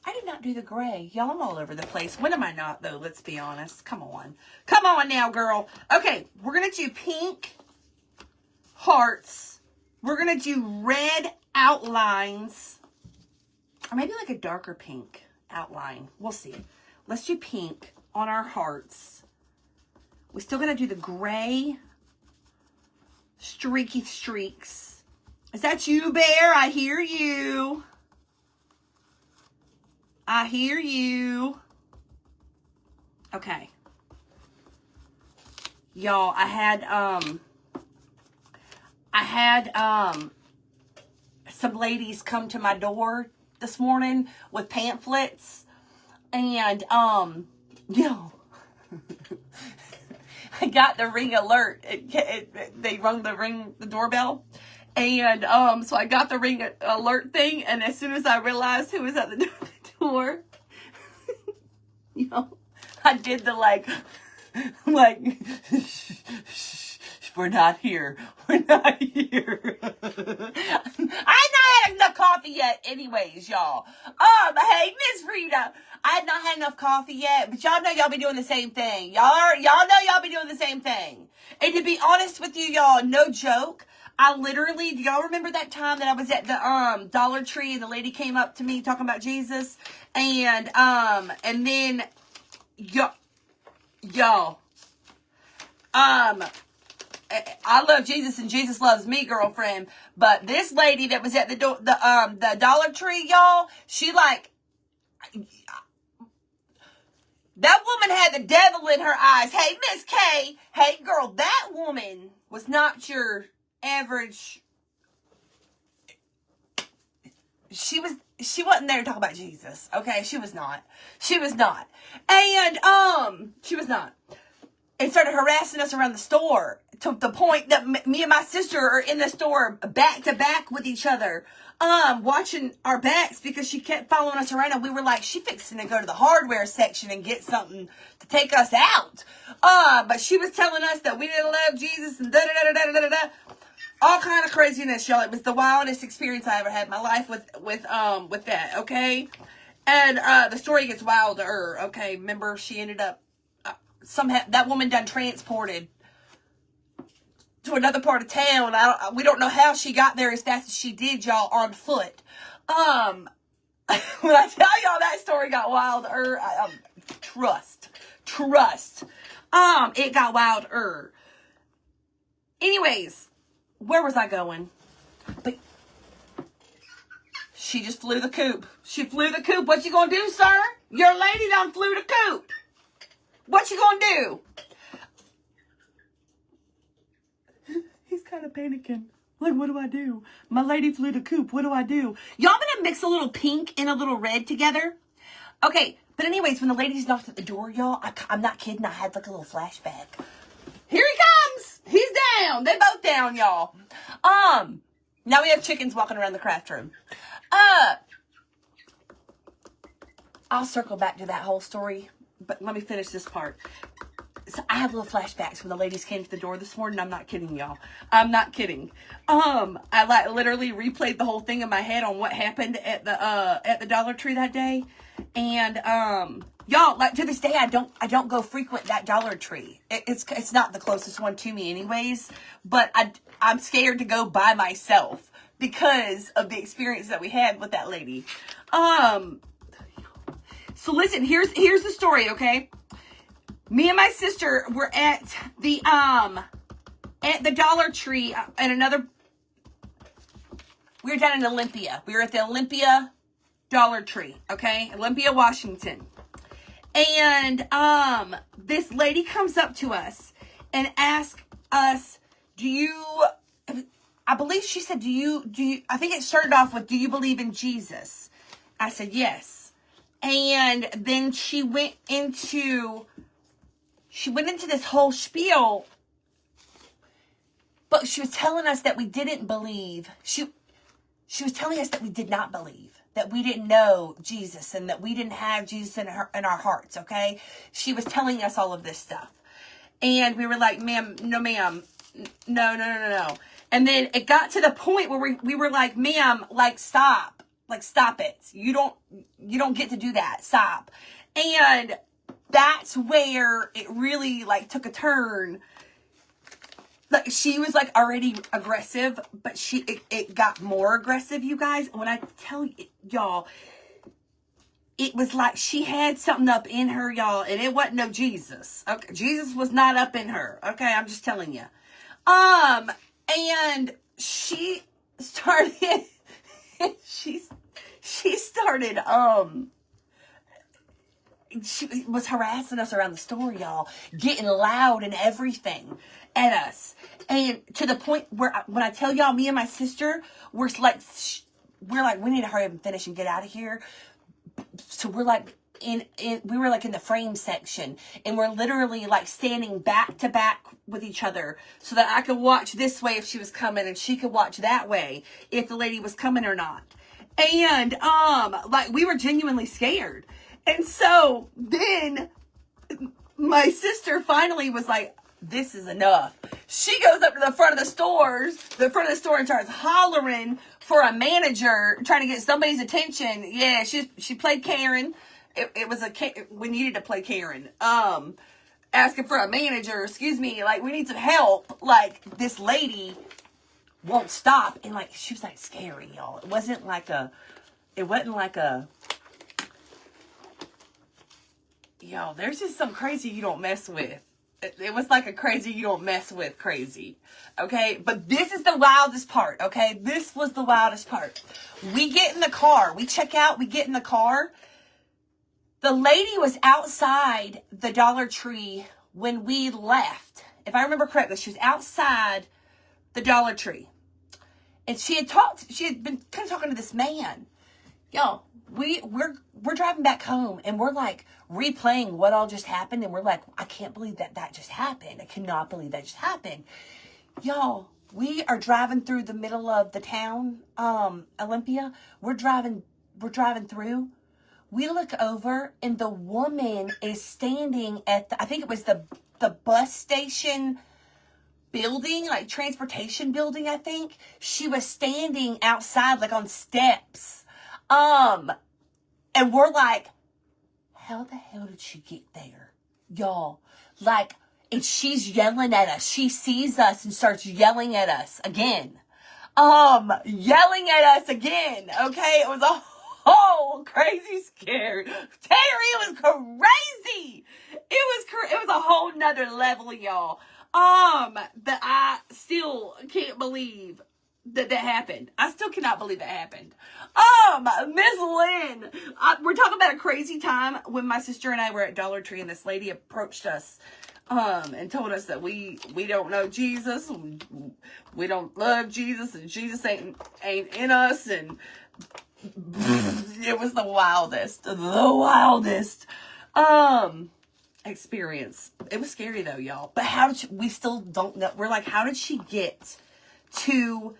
I did not do the gray. Y'all, I'm all over the place. When am I not though? Let's be honest. Come on. Come on now, girl. Okay. We're gonna do pink hearts. We're going to do red outlines. Or maybe like a darker pink outline. We'll see. Let's do pink on our hearts. We're still going to do the gray streaky streaks. Is that you, Bear? I hear you. I hear you. Okay. Y'all, I had some ladies come to my door this morning with pamphlets and I got the ring alert. They rung the doorbell, and so I got the ring alert thing, and as soon as I realized who was at the door, I did the like we're not here. We're not here. I've not had enough coffee yet anyways, y'all. Hey, Miss Frida. I have not had enough coffee yet, but y'all know y'all be doing the same thing. Y'all know y'all be doing the same thing. And to be honest with you, y'all, no joke, I literally, do y'all remember that time that I was at the Dollar Tree and the lady came up to me talking about Jesus? And then y'all, I love Jesus and Jesus loves me, girlfriend. But this lady that was at the Dollar Tree, y'all, she like, that woman had the devil in her eyes. Hey, Miss K. Hey, girl, that woman was not your average. she wasn't there to talk about Jesus. Okay, she was not. She was not. And she was not. And started harassing us around the store to the point that me and my sister are in the store back to back with each other, watching our backs because she kept following us around, and we were like, she fixing to go to the hardware section and get something to take us out. But she was telling us that we didn't love Jesus and da-da-da-da-da-da-da. All kind of craziness, y'all. It was the wildest experience I ever had in my life with that, okay? And the story gets wilder, okay? Remember, she ended up somehow, that woman done transported to another part of town. We don't know how she got there as fast as she did, y'all, on foot. When I tell y'all that story got wilder, trust. It got wilder. Anyways, where was I going? But she just flew the coop. She flew the coop. What you gonna do, sir? Your lady done flew the coop. What you gonna do? He's kind of panicking. Like, what do I do? My lady flew the coop. What do I do? Y'all gonna mix a little pink and a little red together? Okay, but anyways, when the ladies knocked at the door, y'all, I'm not kidding. I had like a little flashback. Here he comes. He's down. They both down, y'all. Now we have chickens walking around the craft room. I'll circle back to that whole story, but let me finish this part. So I have little flashbacks when the ladies came to the door this morning. I'm not kidding, y'all. I'm not kidding. I like literally replayed the whole thing in my head on what happened at the Dollar Tree that day. And y'all, like, to this day, I don't go frequent that Dollar Tree. It's not the closest one to me anyways, but I'm scared to go by myself because of the experience that we had with that lady. So listen, here's the story, okay? Me and my sister were at the Dollar Tree and we were down in Olympia. We were at the Olympia Dollar Tree, okay? Olympia, Washington. And this lady comes up to us and asks us, I believe she said, I think it started off with, do you believe in Jesus? I said, yes. And then she went into this whole spiel, but she was telling us that we didn't believe. She was telling us that we did not believe, that we didn't know Jesus, and that we didn't have Jesus in our hearts, okay? She was telling us all of this stuff. And we were like, ma'am, no, ma'am, no. And then it got to the point where we were like, ma'am, like, stop. Like, stop it. You don't get to do that. Stop. And that's where it really, like, took a turn. Like, she was, like, already aggressive, but it got more aggressive, you guys. When I tell y'all, it was like she had something up in her, y'all, and it wasn't no Jesus. Okay, Jesus was not up in her. Okay, I'm just telling you. And she started, she was harassing us around the store, y'all, getting loud and everything at us. And to the point where, when I tell y'all, me and my sister, we're like, we need to hurry up and finish and get out of here. So we're like, we were like in the frame section, and we're literally like standing back to back with each other so that I could watch this way if she was coming, and she could watch that way if the lady was coming or not. And like, we were genuinely scared. And so then my sister finally was like, this is enough. She goes up to the front of the store and starts hollering for a manager, trying to get somebody's attention. Yeah, she played Karen. We needed to play Karen. Asking for a manager, excuse me, like, we need some help. Like, this lady won't stop. And like, she was like scary, y'all. It wasn't like a, yo, there's just some crazy you don't mess with. It was like a crazy you don't mess with crazy. Okay? But this is the wildest part, okay? This was the wildest part. We get in the car. We check out. We get in the car. The lady was outside the Dollar Tree when we left. If I remember correctly, she was outside the Dollar Tree. And she had been kind of talking to this man. Y'all, we're driving back home and we're like replaying what all just happened, and we're like, I can't believe that just happened. I cannot believe that just happened. Y'all, we are driving through the middle of the town, Olympia. We're driving through. We look over and the woman is standing at I think it was the bus station building, like transportation building, I think. She was standing outside, like on steps. And we're like, how the hell did she get there? Y'all, like, and she's yelling at us. She sees us and starts yelling at us again. Yelling at us again. Okay, it was a whole crazy scare. Terry, it was crazy. It was a whole nother level, y'all. That I still can't believe that happened. I still cannot believe that happened. Miss Lynn, we're talking about a crazy time when my sister and I were at Dollar Tree and this lady approached us, and told us that we don't know Jesus, we don't love Jesus, and Jesus ain't in us, and it was the wildest experience. It was scary though, y'all. But we still don't know. We're like, how did she get to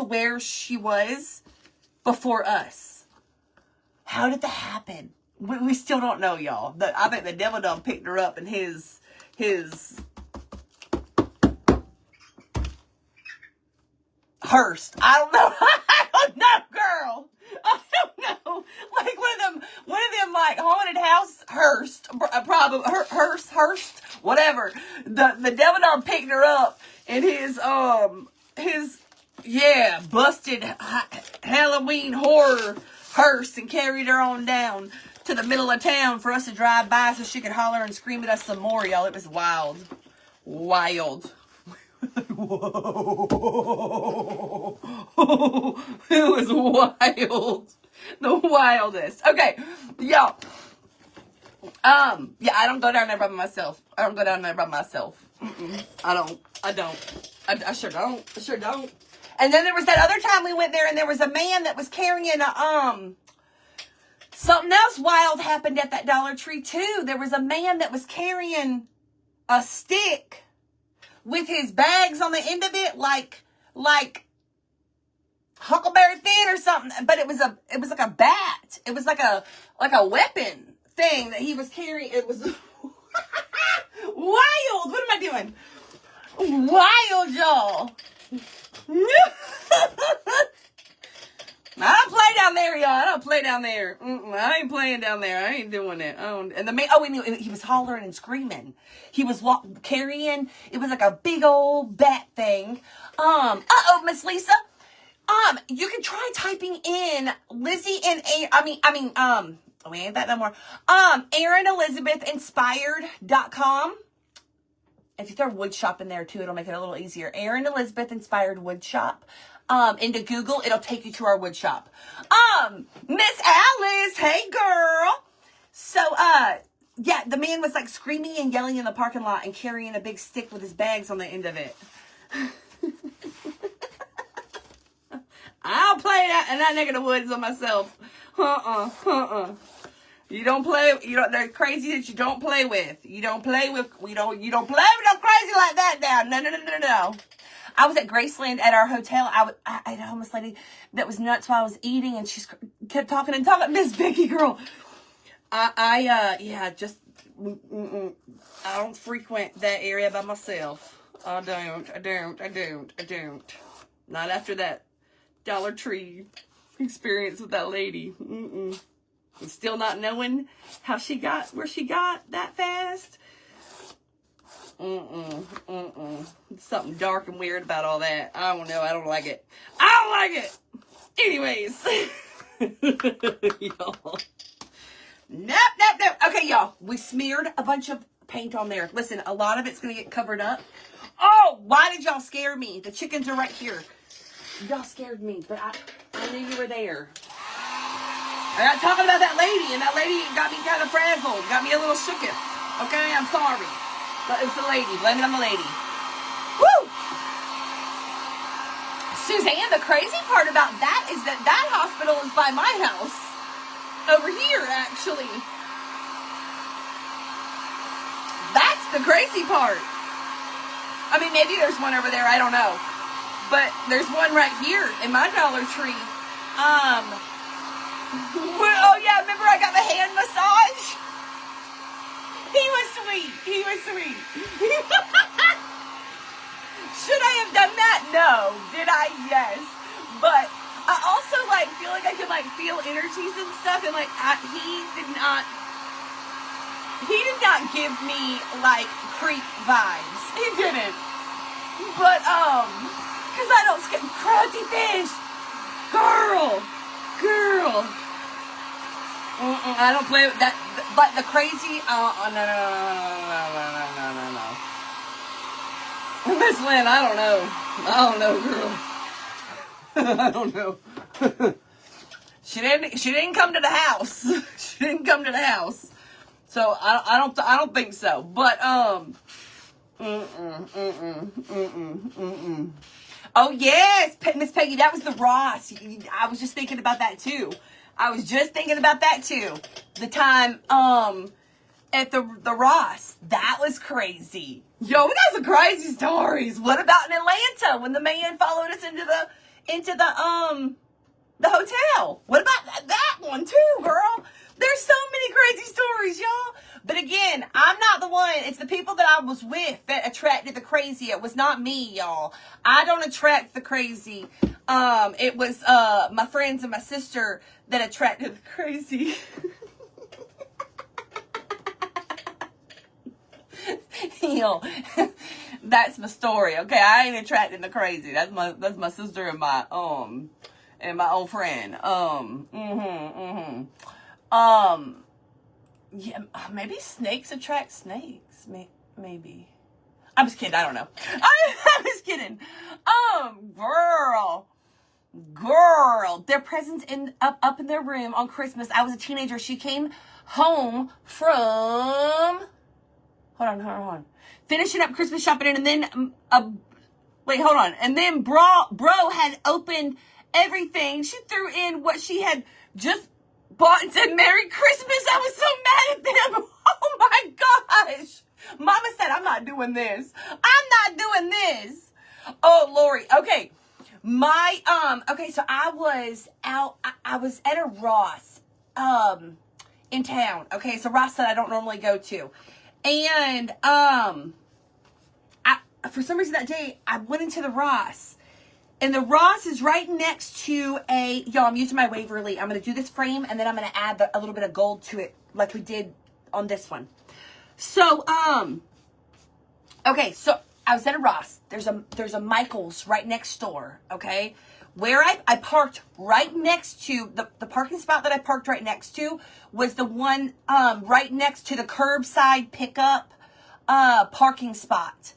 where she was before us? How did that happen? We still don't know, y'all. I think the devil done picked her up in his hearse. I don't know. I don't know, girl. I don't know. Like one of them like haunted house hearse, probably hearse, whatever. The devil done picked her up in his busted Halloween horror hearse and carried her on down to the middle of town for us to drive by so she could holler and scream at us some more, y'all. It was wild. Whoa. It was wild. The wildest. Okay, y'all. Yeah, I don't go down there by myself. I sure don't. And then there was that other time we went there and there was a man that was carrying something else wild happened at that Dollar Tree too. There was a man that was carrying a stick with his bags on the end of it, like Huckleberry Finn or something. But it was like a bat. It was like a weapon thing that he was carrying. It was wild. What am I doing? Wild, y'all. I don't play down there, y'all. I don't play down there. I ain't playing down there. I ain't doing it. And the man, and he was hollering and screaming. He was carrying, it was like a big old bat thing. Miss Lisa. You can try typing in Lizzie and we ain't that no more. Erin Elizabeth Inspired.com. If you throw Woodshop in there too, it'll make it a little easier. Erin Elizabeth Inspired Woodshop. Into Google, it'll take you to our woodshop. Miss Alice, hey girl. So, yeah, the man was like screaming and yelling in the parking lot and carrying a big stick with his bags on the end of it. I'll play that neck of the woods on myself. You don't play. They're crazy that you don't play with. You don't play with no crazy like that now. No. I was at Graceland at our hotel. I had a homeless lady that was nuts while I was eating, and she kept talking. Miss Vicky, girl. I don't frequent that area by myself. I don't. Not after that Dollar Tree experience with that lady. I'm still not knowing how she got where she got that fast. Something dark and weird about all that. I don't know. I don't like it. Anyways. Y'all. Nope. Okay, y'all. We smeared a bunch of paint on there. Listen, a lot of it's going to get covered up. Oh, why did y'all scare me? The chickens are right here. Y'all scared me, but I knew you were there. I got talking about that lady, and that lady got me kind of frazzled. Got me a little shooketh. Okay, I'm sorry. But it was the lady. Blame it on the lady. Woo! Suzanne, the crazy part about that is that that hospital is by my house. Over here, actually. That's the crazy part. I mean, maybe there's one over there, I don't know. But there's one right here in my Dollar Tree. Oh yeah, remember I got the hand massage? He was sweet. He was sweet. Should I have done that? No. Did I? Yes. But I also feel like I could feel energies and stuff, and he did not give me creep vibes. He didn't. But because I don't skip crafty fish. Girl. I don't play with that. But the crazy. No. Miss Lynn, I don't know, girl. I don't know. She didn't come to the house. She didn't come to the house. So I don't think so. But Oh yes, Miss Peggy, that was the Ross. I was just thinking about that too. The time at the Ross. That was crazy. Yo, we got some crazy stories. What about in Atlanta when the man followed us into the hotel? What about that one too, girl? There's so many crazy stories, y'all. But again, I'm not the one. It's the people that I was with that attracted the crazy. It was not me, y'all. I don't attract the crazy. It was my friends and my sister that attracted the crazy. Yo, that's my story. Okay, I ain't attracting the crazy. That's my sister and my old friend. Yeah, maybe snakes attract snakes. Maybe. I'm just kidding. I don't know. I'm just kidding. Girl, their presents up in their room on Christmas. I was a teenager. She came home from. Hold on. Finishing up Christmas shopping, and then wait, hold on. And then bro had opened everything. She threw in what she had just bought and said, "Merry Christmas." I was so mad at them. Oh my gosh. Mama said, I'm not doing this. Oh, Lori. Okay. Okay, so I was at a Ross, in town. Okay, so Ross that I don't normally go to. And, for some reason that day, I went into the Ross. And the Ross is right next to y'all, I'm using my Waverly. I'm going to do this frame, and then I'm going to add a little bit of gold to it, like we did on this one. So, okay, so I was at a Ross. There's a Michael's right next door, okay? Where I parked right next to, the parking spot that I parked right next to was the one right next to the curbside pickup parking spot.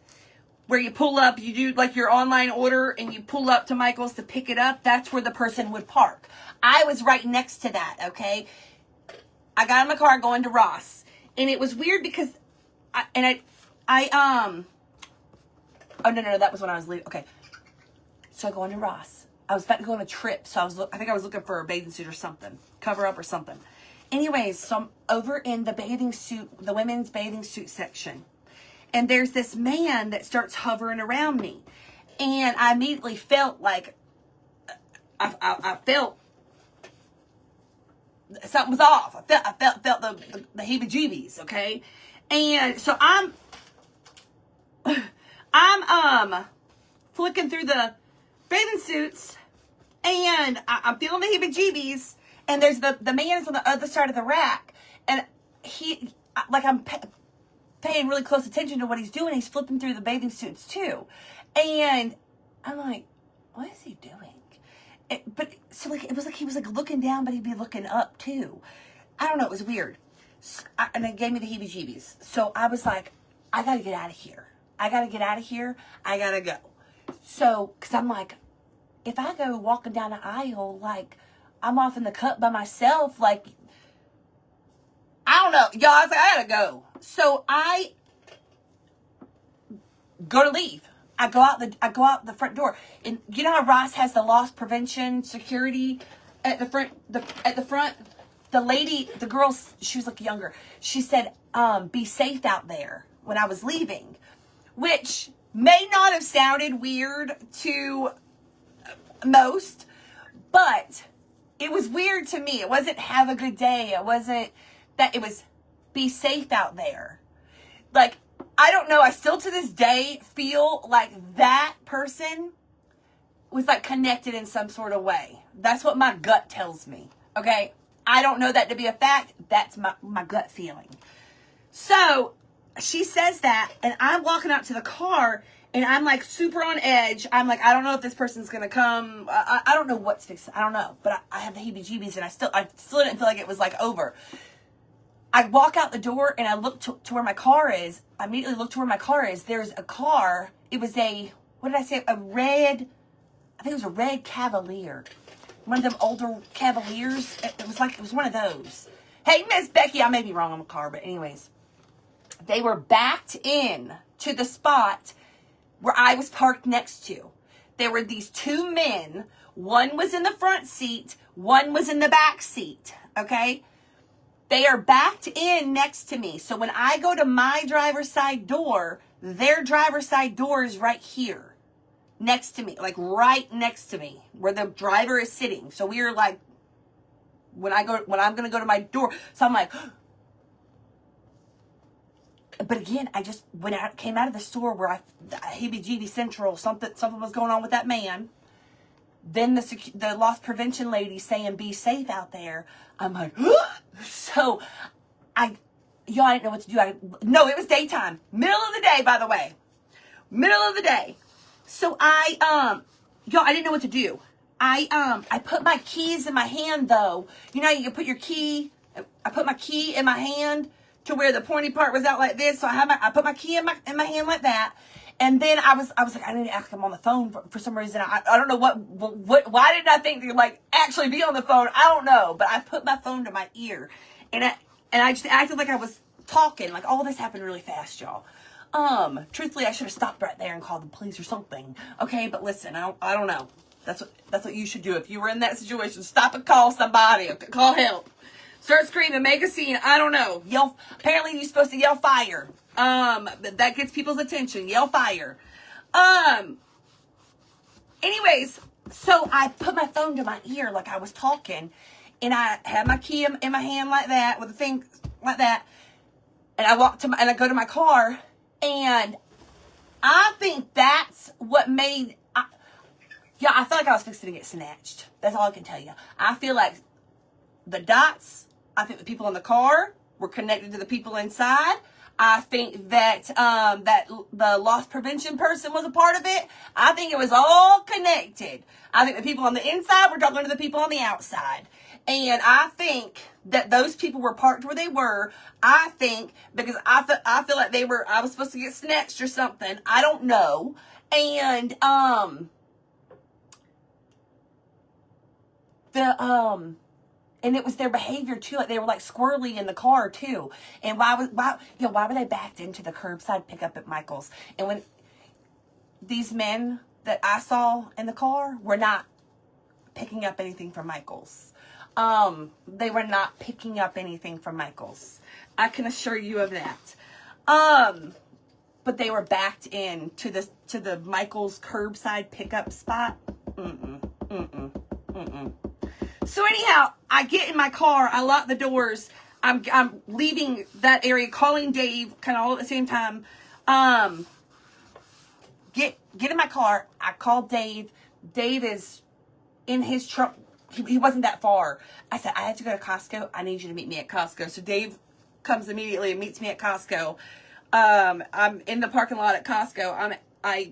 Where you pull up, you do like your online order and you pull up to Michael's to pick it up. That's where the person would park. I was right next to that, okay? I got in my car going to Ross. And it was weird because oh no, that was when I was leaving. Okay. So I go into Ross. I was about to go on a trip. So I think I was looking for a bathing suit or something. Cover up or something. Anyways, so I'm over in the women's bathing suit section. And there's this man that starts hovering around me. And I immediately felt like, I felt something was off. I felt the heebie-jeebies, okay? And so I'm flicking through the bathing suits, and I'm feeling the heebie-jeebies, and there's the man is on the other side of the rack, and I'm paying really close attention to what he's doing. He's flipping through the bathing suits too. And I'm like, what is he doing? It was like he was like looking down, but he'd be looking up too. I don't know. It was weird. And it gave me the heebie-jeebies. So I was like, I got to get out of here. I got to go. So, because I'm like, if I go walking down the aisle, like, I'm off in the cut by myself, like, I don't know. Y'all, I was like, I got to go. So I go to leave. I go out the front door, and you know how Ross has the loss prevention security at the front. The lady, the girl, she was looking younger. She said, "Be safe out there." When I was leaving, which may not have sounded weird to most, but it was weird to me. It wasn't "have a good day." It wasn't that. It was "be safe out there." Like, I don't know. I still to this day feel like that person was like connected in some sort of way. That's what my gut tells me. Okay. I don't know that to be a fact. That's my gut feeling. So she says that, and I'm walking out to the car, and I'm like super on edge. I'm like, I don't know if this person's gonna come. I don't know what's fixed. I don't know, but I have the heebie-jeebies, and I still didn't feel like it was like over. I walk out the door, and I look to where my car is. I immediately look to where my car is. There's a car. It was what did I say? I think it was a red Cavalier. One of them older Cavaliers. It was one of those. Hey, Miss Becky, I may be wrong on the car, but anyways. They were backed in to the spot where I was parked next to. There were these two men. One was in the front seat. One was in the back seat. Okay? They are backed in next to me. So when I go to my driver's side door, their driver's side door is right here. Next to me. Like right next to me. Where the driver is sitting. So we are like, when I'm going to go to my door. So I'm like, but again, came out of the store where heebie-jeebie central, something was going on with that man. Then the loss prevention lady saying, "Be safe out there." I'm like, so y'all, I didn't know what to do. No, it was daytime. Middle of the day, by the way. Middle of the day. So y'all, I didn't know what to do. I put my keys in my hand, though. You know, you can put your key. I put my key in my hand to where the pointy part was out like this. So I put my key in my hand like that. And then I was like, I need to ask him on the phone for some reason. I don't know why didn't I think to like actually be on the phone? I don't know. But I put my phone to my ear, and I just acted like I was talking. Like, all this happened really fast, y'all. Truthfully, I should have stopped right there and called the police or something. Okay, but listen, I don't know. That's what you should do if you were in that situation. Stop and call somebody. Okay, call help. Start screaming, make a scene. I don't know. Yell. Apparently, you're supposed to yell fire. That gets people's attention. Yell fire. Anyways, so I put my phone to my ear like I was talking, and I had my key in my hand like that with the thing like that, and I go to my car, and I think that's what made. I feel like I was fixing to get snatched. That's all I can tell you. I feel like the dots. I think the people in the car were connected to the people inside. I think that that the loss prevention person was a part of it. I think it was all connected. I think the people on the inside were talking to the people on the outside. And I think that those people were parked where they were. I think because I feel like I was supposed to get snatched or something. I don't know. And and it was their behavior too. Like, they were like squirrely in the car too. And why were they backed into the curbside pickup at Michael's? And when these men that I saw in the car were not picking up anything from Michael's. They were not picking up anything from Michael's. I can assure you of that. But they were backed in to the Michael's curbside pickup spot. So anyhow, I get in my car, I lock the doors, I'm leaving that area, calling Dave, kind of all at the same time. Get in my car, I call Dave. Dave is in his truck. He wasn't that far. I said, I have to go to Costco. I need you to meet me at Costco. So Dave comes immediately and meets me at Costco. I'm in the parking lot at Costco.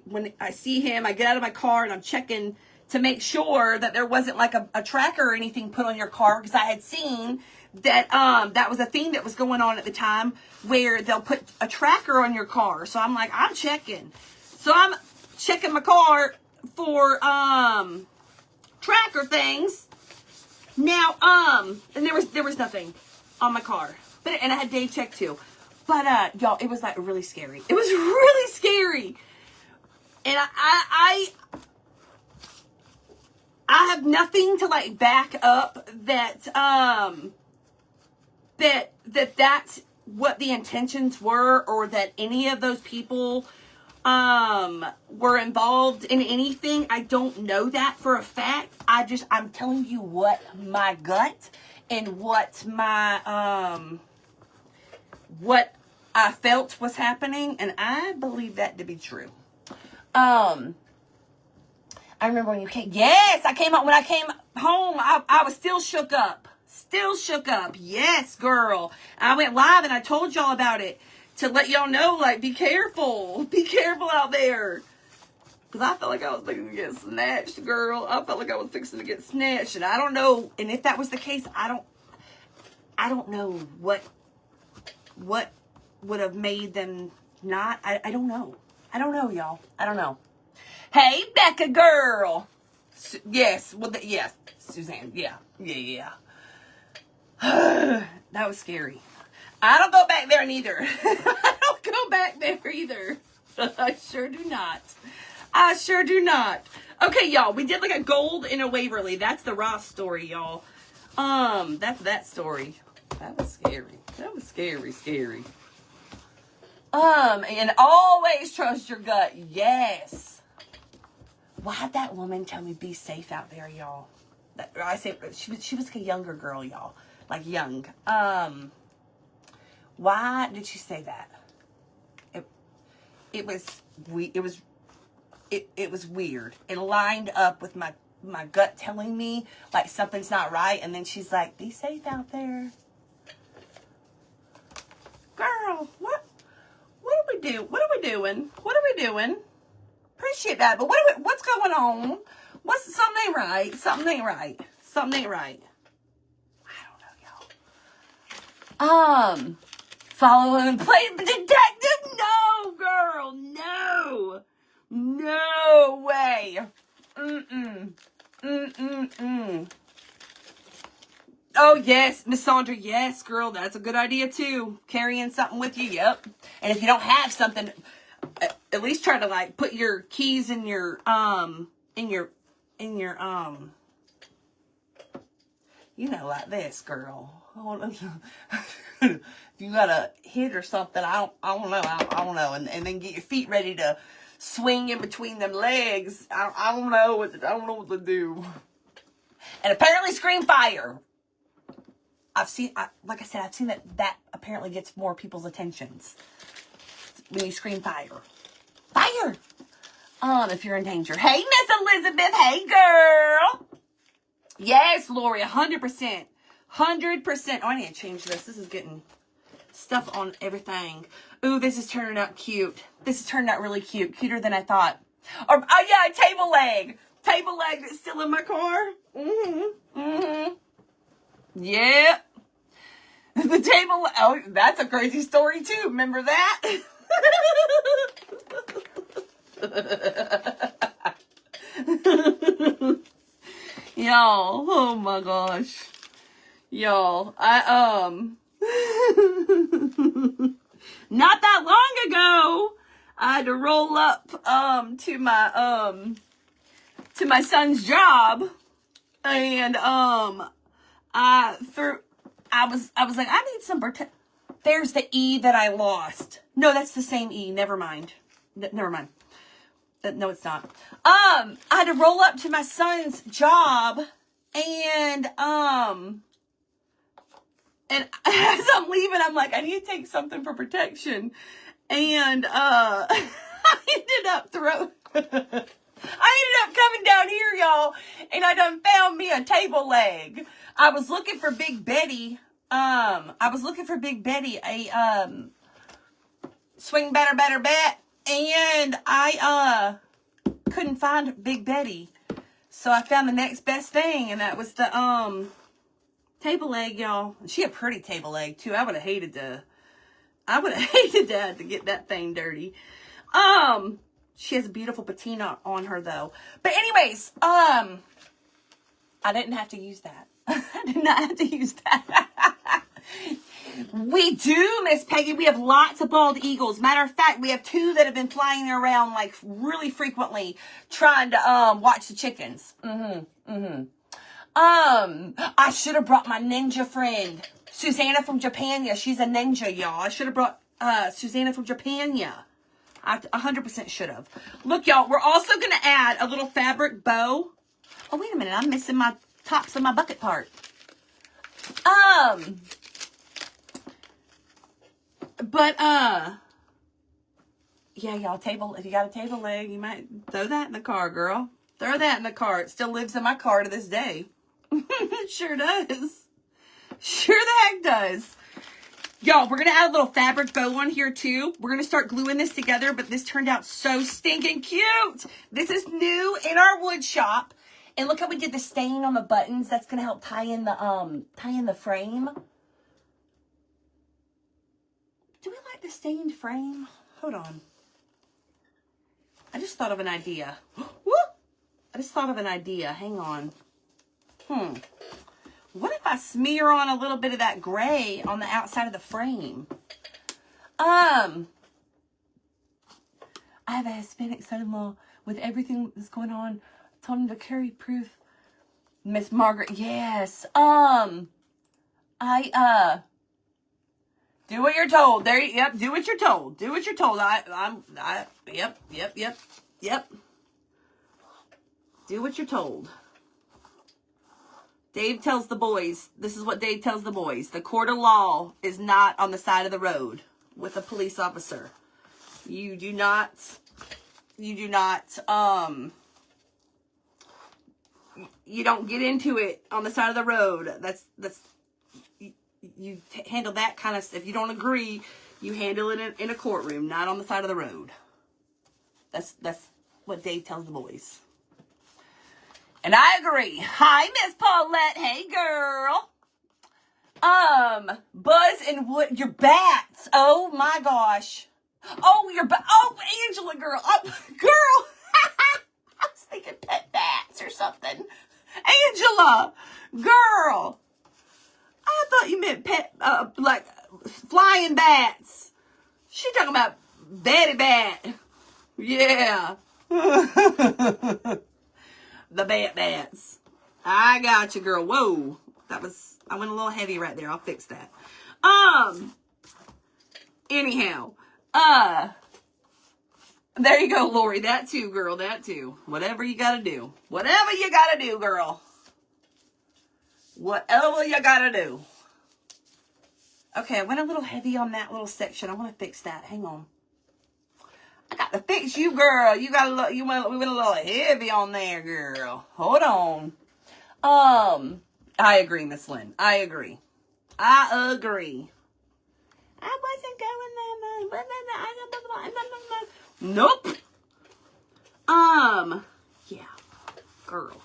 When I see him, I get out of my car and I'm checking to make sure that there wasn't like a tracker or anything put on your car, because I had seen that that was a thing that was going on at the time where they'll put a tracker on your car. So I'm like, I'm checking. So I'm checking my car for tracker things. Now and there was nothing on my car. And I had Dave check too. But y'all, it was like really scary. It was really scary. And I have nothing to like back up that that's what the intentions were, or that any of those people were involved in anything. I don't know that for a fact. I'm telling you what my gut and what my what I felt was happening, and I believe that to be true. I remember when you came. Yes, I came out. When I came home, I was still shook up. Still shook up. Yes, girl. I went live and I told y'all about it to let y'all know, like, be careful. Be careful out there. Because I felt like I was fixing to get snatched, girl. I felt like I was fixing to get snatched. And I don't know. And if that was the case, I don't know what would have made them not. I don't know. I don't know, y'all. I don't know. Hey, Becca girl. Yes. Well, yes. Suzanne. Yeah. That was scary. I don't go back there neither. I don't go back there either. I sure do not. I sure do not. Okay, y'all. We did like a gold in a Waverly. That's the Ross story, y'all. That's that story. That was scary. That was scary. And always trust your gut. Yes. Why'd that woman tell me be safe out there, y'all? I say she was a younger girl, y'all. Like young. Why did she say that? It was weird. It lined up with my gut telling me like something's not right, and then she's like, "Be safe out there." Girl, what do we do? What are we doing? Appreciate that, but what's going on? Something ain't right. Something ain't right. I don't know, y'all. Follow and play detective? No, girl, no way. Oh, yes, Miss Sandra, yes, girl, that's a good idea, too. Carrying something with you, yep. And if you don't have something, at least try to, like, put your keys in your, you know, like this, girl. If you got a hit or something, I don't know, and then get your feet ready to swing in between them legs. I don't know what to do. And apparently scream fire. Like I said, I've seen that apparently gets more people's attentions when you scream fire. Fire! If you're in danger. Hey, Miss Elizabeth. Hey, girl. Yes, Lori, 100%. 100%. Oh, I need to change this. This is getting stuff on everything. Ooh, this is turning out cute. This is turning out really cute. Cuter than I thought. Oh, yeah, table leg. Table leg that's still in my car. Yep. The table. Oh, that's a crazy story, too. Remember that? Y'all, oh my gosh. Y'all, not that long ago, I had to roll up, to my son's job, and, I was like, I need some there's the E that I lost. No, that's the same E. Never mind. Never mind. No, it's not. I had to roll up to my son's job, and as I'm leaving, I'm like, I need to take something for protection, and I ended up coming down here, y'all, and I done found me a table leg. I was looking for Big Betty. A swing better, bet. And I couldn't find Big Betty. So I found the next best thing, and that was the table leg, y'all. She a pretty table leg too. I would have hated to have to get that thing dirty. She has a beautiful patina on her though. But anyways, I didn't have to use that. I did not have to use that. We do, Miss Peggy. We have lots of bald eagles. Matter of fact, we have 2 that have been flying around like really frequently trying to watch the chickens. I should have brought my ninja friend, Susanna from Japan. Yeah, she's a ninja, y'all. I should have brought Susanna from Japan. Yeah, I 100% should have. Look, y'all, we're also going to add a little fabric bow. Oh, wait a minute. I'm missing my tops of my bucket part. Yeah, y'all, if you got a table leg, you might throw that in the car, girl. Throw that in the car. It still lives in my car to this day. It sure does. Sure the heck does. Y'all, we're going to add a little fabric bow on here too. We're going to start gluing this together, but this turned out so stinking cute. This is new in our wood shop. And look how we did the stain on the buttons. That's going to help tie in the frame. Do we like the stained frame? Hold on. I just thought of an idea. Woo! I just thought of an idea. Hang on. What if I smear on a little bit of that gray on the outside of the frame? I have a Hispanic son-in-law with everything that's going on. I told him to carry proof. Miss Margaret, yes. Do what you're told. Yep, do what you're told. Do what you're told. Yep. Do what you're told. Dave tells the boys, this is what Dave tells the boys. The court of law is not on the side of the road with a police officer. You do not, you don't get into it on the side of the road. You handle that kind of stuff. If you don't agree, you handle it in a courtroom, not on the side of the road. That's what Dave tells the boys. And I agree. Hi, Miss Paulette. Hey, girl. Buzz and Wood, your bats. Oh my gosh. Oh, Angela, girl. Oh, girl. I was thinking pet bats or something. Angela, girl. I thought you meant pet, like flying bats. She talking about Betty Bat. Yeah. The bats. I got you, girl. Whoa. I went a little heavy right there. I'll fix that. Anyhow. There you go, Lori. That too, girl. That too. Whatever you gotta do. Whatever you gotta do, girl. Whatever you gotta do. Okay, I went a little heavy on that little section. I want to fix that. Hang on. I got to fix you, girl. We went a little heavy on there, girl. Hold on. I agree, Miss Lynn. I agree. I wasn't going that much. Nope. Yeah, girl.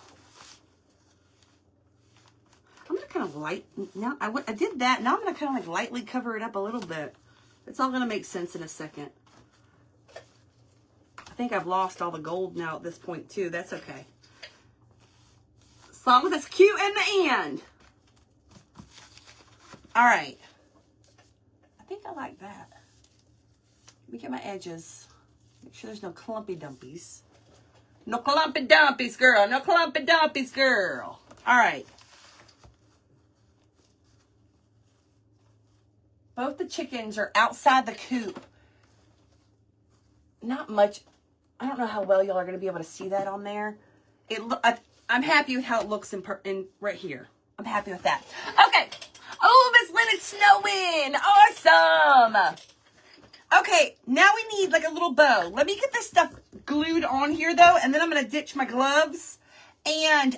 I'm gonna kind of now I did that. Now I'm gonna kind of like lightly cover it up a little bit. It's all gonna make sense in a second. I think I've lost all the gold now at this point too. That's okay. As long as it's cute in the end. All right. I think I like that. Let me get my edges. Make sure there's no clumpy dumpies. No clumpy dumpies, girl. No clumpy dumpies, girl. All right. Both the chickens are outside the coop. Not much. I don't know how well y'all are going to be able to see that on there. I'm happy with how it looks in right here. I'm happy with that. Okay. Oh, Miss Lynn, it's snowing. Awesome. Okay, now we need like a little bow. Let me get this stuff glued on here though, and then I'm going to ditch my gloves and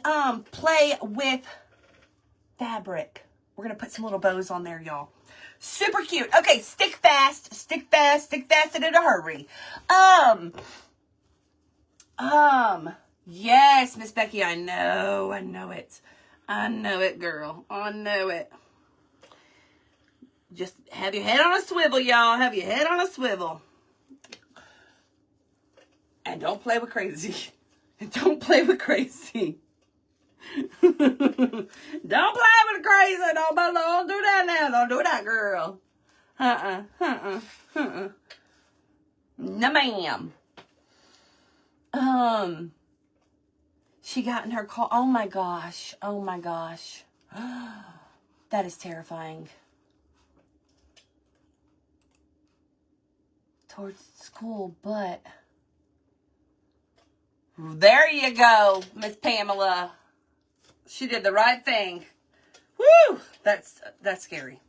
play with fabric. We're going to put some little bows on there, y'all. Super cute. Okay, stick fast and in a hurry. Yes, Miss Becky, I know it. I know it, girl. I know it. Just have your head on a swivel, y'all. Have your head on a swivel. And don't play with crazy. And don't play with crazy. Don't play with the crazy. Don't do that now. Don't do that, girl. No, ma'am. She got in her car. Oh my gosh. Oh my gosh. That is terrifying. Towards school, but there you go, Miss Pamela. She did the right thing. Woo! That's scary.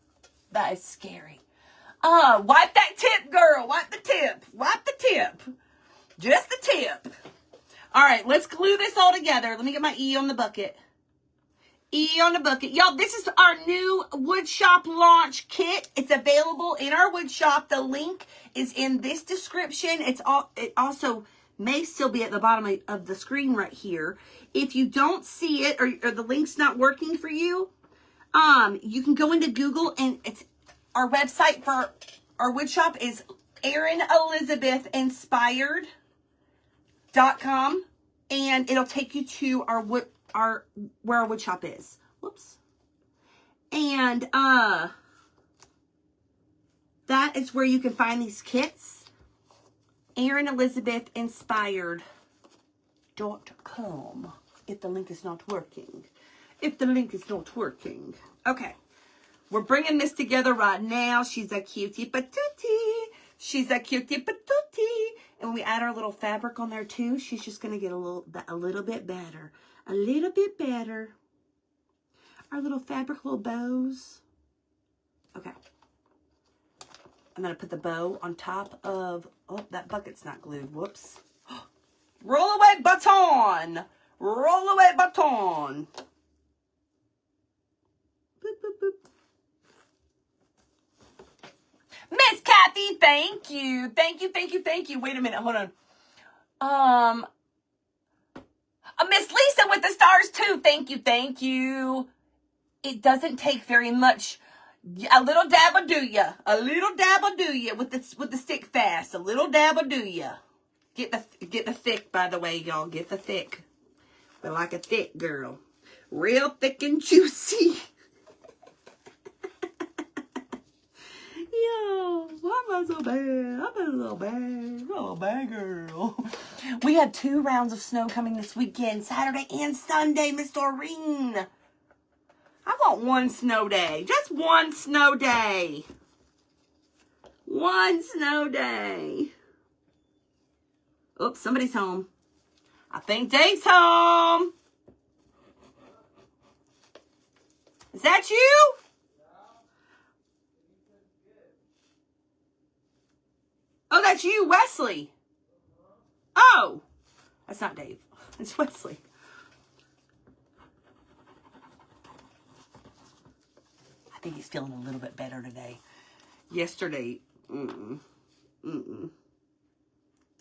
That is scary. Wipe that tip, girl. Wipe the tip. Wipe the tip. Just the tip. All right, let's glue this all together. Let me get my E on the bucket. E on the bucket. Y'all, this is our new Woodshop launch kit. It's available in our Woodshop. The link is in this description. It also may still be at the bottom of the screen right here. If you don't see it or the link's not working for you, you can go into Google, and it's our website for our Woodshop is ErinElizabethInspired.com, and it'll take you to where our Woodshop is. Whoops. And that is where you can find these kits. ErinElizabethInspired.com. If the link is not working. If the link is not working. Okay. We're bringing this together right now. She's a cutie patootie. She's a cutie patootie. And when we add our little fabric on there too, she's just going to get a little bit better. A little bit better. Our little fabric, little bows. Okay. I'm going to put the bow on top of... Oh, that bucket's not glued. Whoops. Roll away baton. Roll away baton. Boop, boop, boop. Miss Kathy, thank you. Thank you, thank you, thank you. Wait a minute. Hold on. Miss Lisa with the stars too. Thank you, thank you. It doesn't take very much. A little dab will do ya. A little dab will do ya with the stick fast. A little dab will do ya. Get the thick, by the way, y'all. Get the thick. We like a thick girl. Real thick and juicy. Yo, why am I so bad? I'm a little bad girl. We have 2 rounds of snow coming this weekend, Saturday and Sunday, Miss Doreen. I want 1 snow day. Just 1 snow day. 1 snow day. Oops, somebody's home. I think Dave's home. Is that you? Oh, that's you, Wesley. Oh, that's not Dave. It's Wesley. I think he's feeling a little bit better today. Yesterday,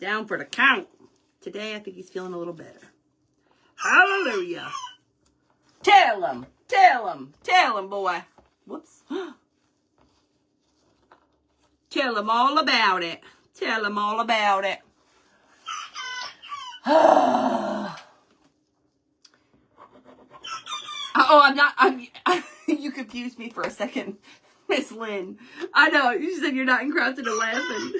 down for the count. Today, I think he's feeling a little better. Hallelujah. Tell him, boy. Whoops. Tell him all about it. Tell him all about it. Oh, you confused me for a second, Miss Lynn. I know, you said you're not encrusted in laughing.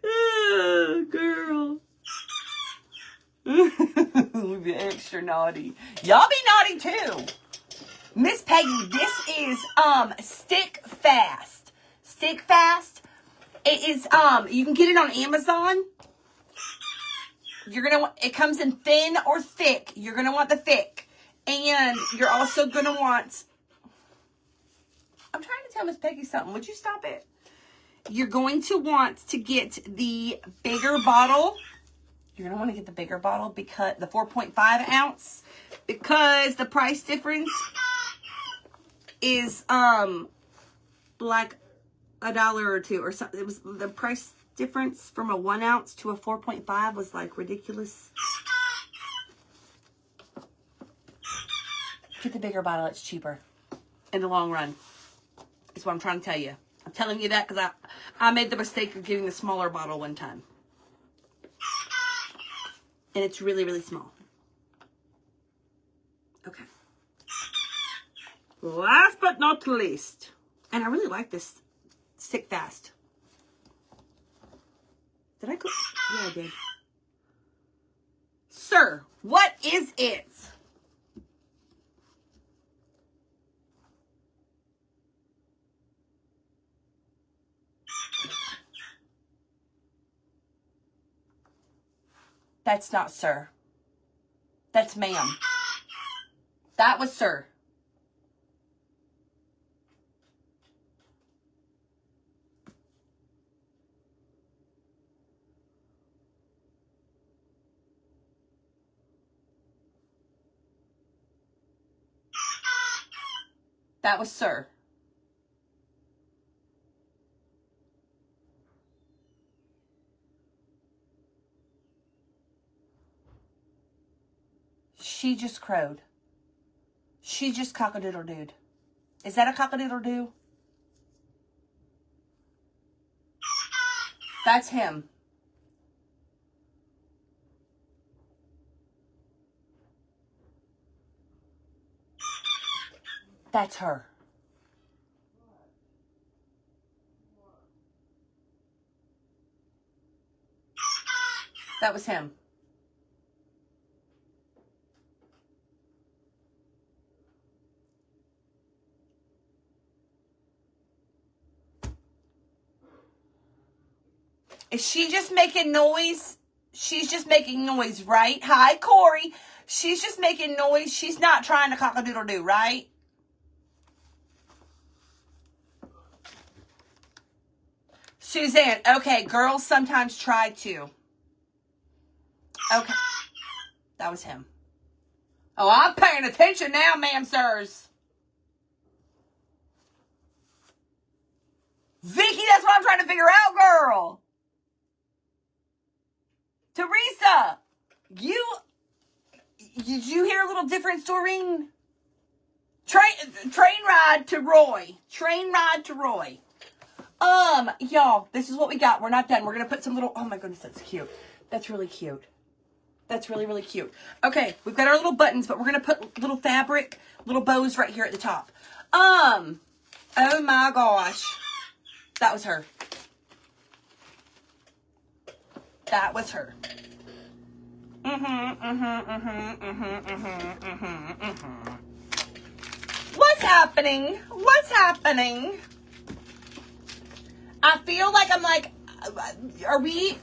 Oh, girl. We'll be extra naughty. Y'all be naughty too. Miss Peggy, this is Stick Fast. Stick Fast. It is you can get it on Amazon. It comes in thin or thick. You're gonna want the thick. And you're also gonna want, I'm trying to tell Miss Peggy something. Would you stop it? You're going to want to get the bigger bottle. You're going to want to get the bigger bottle because the 4.5 ounce, because the price difference is like $1 or $2 or something. It was the price difference from a 1 ounce to a 4.5 was like ridiculous. Get the bigger bottle. It's cheaper in the long run. Is what I'm trying to tell you. I'm telling you that because I made the mistake of getting the smaller bottle one time. And it's really, really small. Okay. Last but not least. And I really like this stick fast. Did I go? Yeah, I did. Sir, what is it? That's not sir. That's ma'am. That was sir. That was sir. She just crowed. She just cock-a-doodle-dooed. Is that a cock-a-doodle-doo? That's him. That's her. That was him. Is she just making noise? She's just making noise, right? Hi, Corey. She's just making noise. She's not trying to cock-a-doodle-doo, right? Suzanne, okay, girls sometimes try to. Okay. That was him. Oh, I'm paying attention now, ma'am, sirs. Vicky, that's what I'm trying to figure out, girl. Teresa, did you hear a little difference, Doreen? Train ride to Roy. Train ride to Roy. Y'all, this is what we got. We're not done. We're going to put some little, oh my goodness, that's cute. That's really cute. That's really, really cute. Okay, we've got our little buttons, but we're going to put little fabric, little bows right here at the top. Oh my gosh. That was her. That was her. What's happening? What's happening? I feel like I'm like,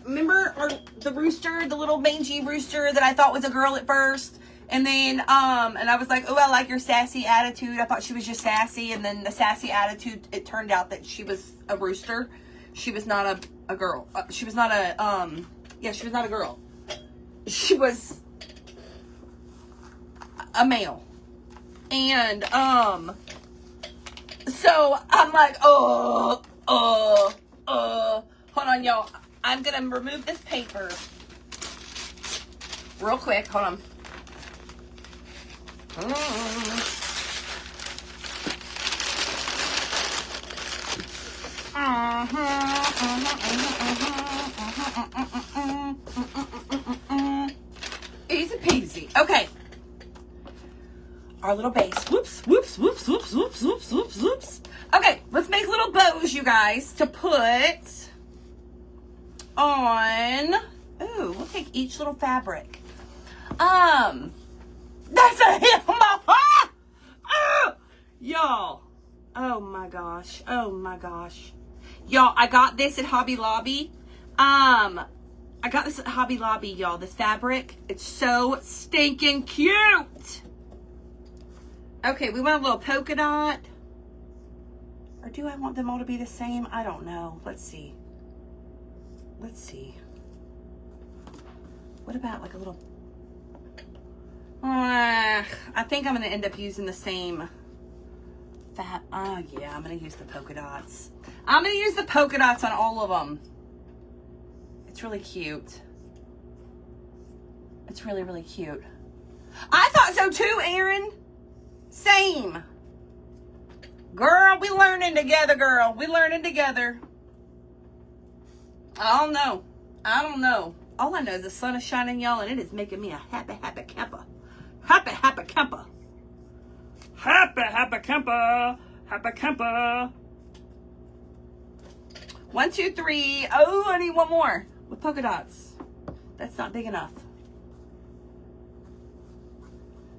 remember the rooster, the little mangy rooster that I thought was a girl at first? And then, and I was like, oh, I like your sassy attitude. I thought she was just sassy. And then the sassy attitude, it turned out that she was a rooster. She was not a girl. She was not she was not a girl. She was a male. And, so I'm like, hold on, y'all. I'm going to remove this paper real quick. Hold on. Easy peasy. Okay. Our little base. Whoops, whoops, whoops, whoops, whoops, whoops, whoops, whoops. Okay, let's make little bows, you guys, to put on. Ooh, we'll take each little fabric. That's a him. Y'all. Oh my gosh. Oh my gosh. Y'all, I got this at Hobby Lobby. I got this at Hobby Lobby, y'all. This fabric. It's so stinking cute. Okay, we want a little polka dot. Or do I want them all to be the same? I don't know. Let's see. Let's see. What about like a little... I think I'm going to end up using the same yeah, I'm going to use the polka dots. I'm going to use the polka dots on all of them. It's really cute. It's really, really cute. I thought so too, Erin. Same. Girl, we learning together, girl. We learning together. I don't know. I don't know. All I know is the sun is shining, y'all, and it is making me a happy, happy camper. Happy, happy camper. Happy, happy camper. Happy camper. 1, 2, 3. Oh, I need one more with polka dots. That's not big enough.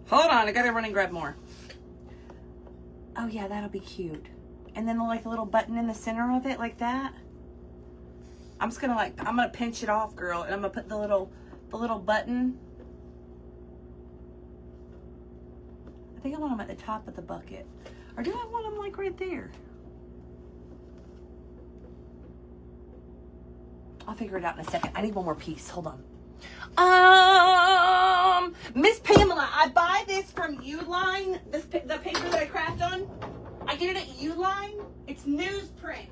Hold on, I gotta run and grab more. Oh yeah, that'll be cute. And then like a little button in the center of it, like that. I'm just gonna I'm gonna pinch it off, girl, and I'm gonna put the little button. I think I want them at the top of the bucket. Or do I want them like right there? I'll figure it out in a second. I need one more piece. Hold on. Miss Pamela, I buy this from Uline. The paper that I craft on. I get it at Uline. It's newsprint.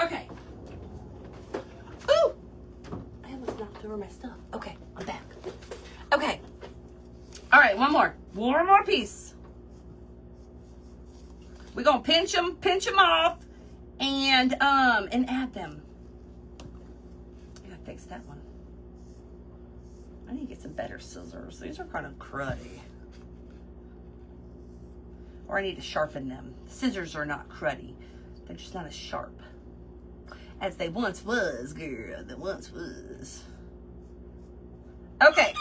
Okay. Ooh! I almost knocked over my stuff. Okay, I'm back. Okay. All right, one more. One more piece. We're gonna pinch them off, and add them. I gotta fix that one. I need to get some better scissors. These are kind of cruddy. Or I need to sharpen them. Scissors are not cruddy. They're just not as sharp as they once was, girl. They once was. Okay.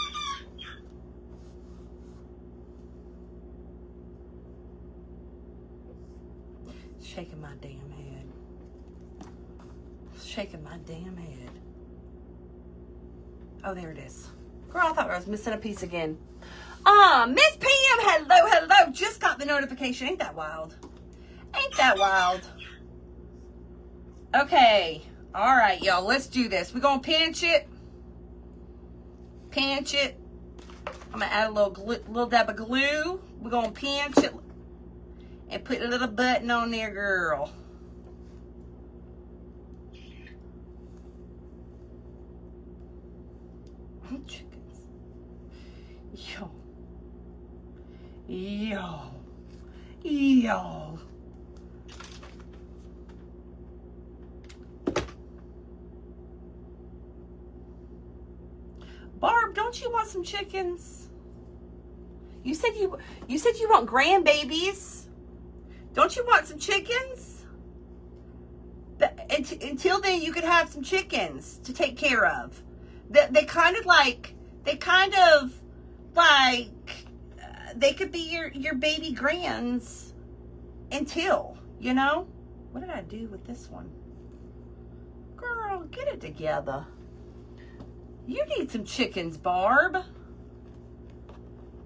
Shaking my damn head. Shaking my damn head. Oh, there it is. Girl, I thought I was missing a piece again. Miss Pam, hello. Just got the notification. Ain't that wild? Ain't that wild? Okay. All right, y'all. Let's do this. We're going to pinch it. Pinch it. I'm going to add a little dab of glue. We're going to pinch it. And put a little button on there, girl. Chickens. Yo. Barb, don't you want some chickens? You said you want grandbabies. Don't you want some chickens? Until then, you could have some chickens to take care of. They could be your baby grands until, you know? What did I do with this one? Girl, get it together. You need some chickens, Barb.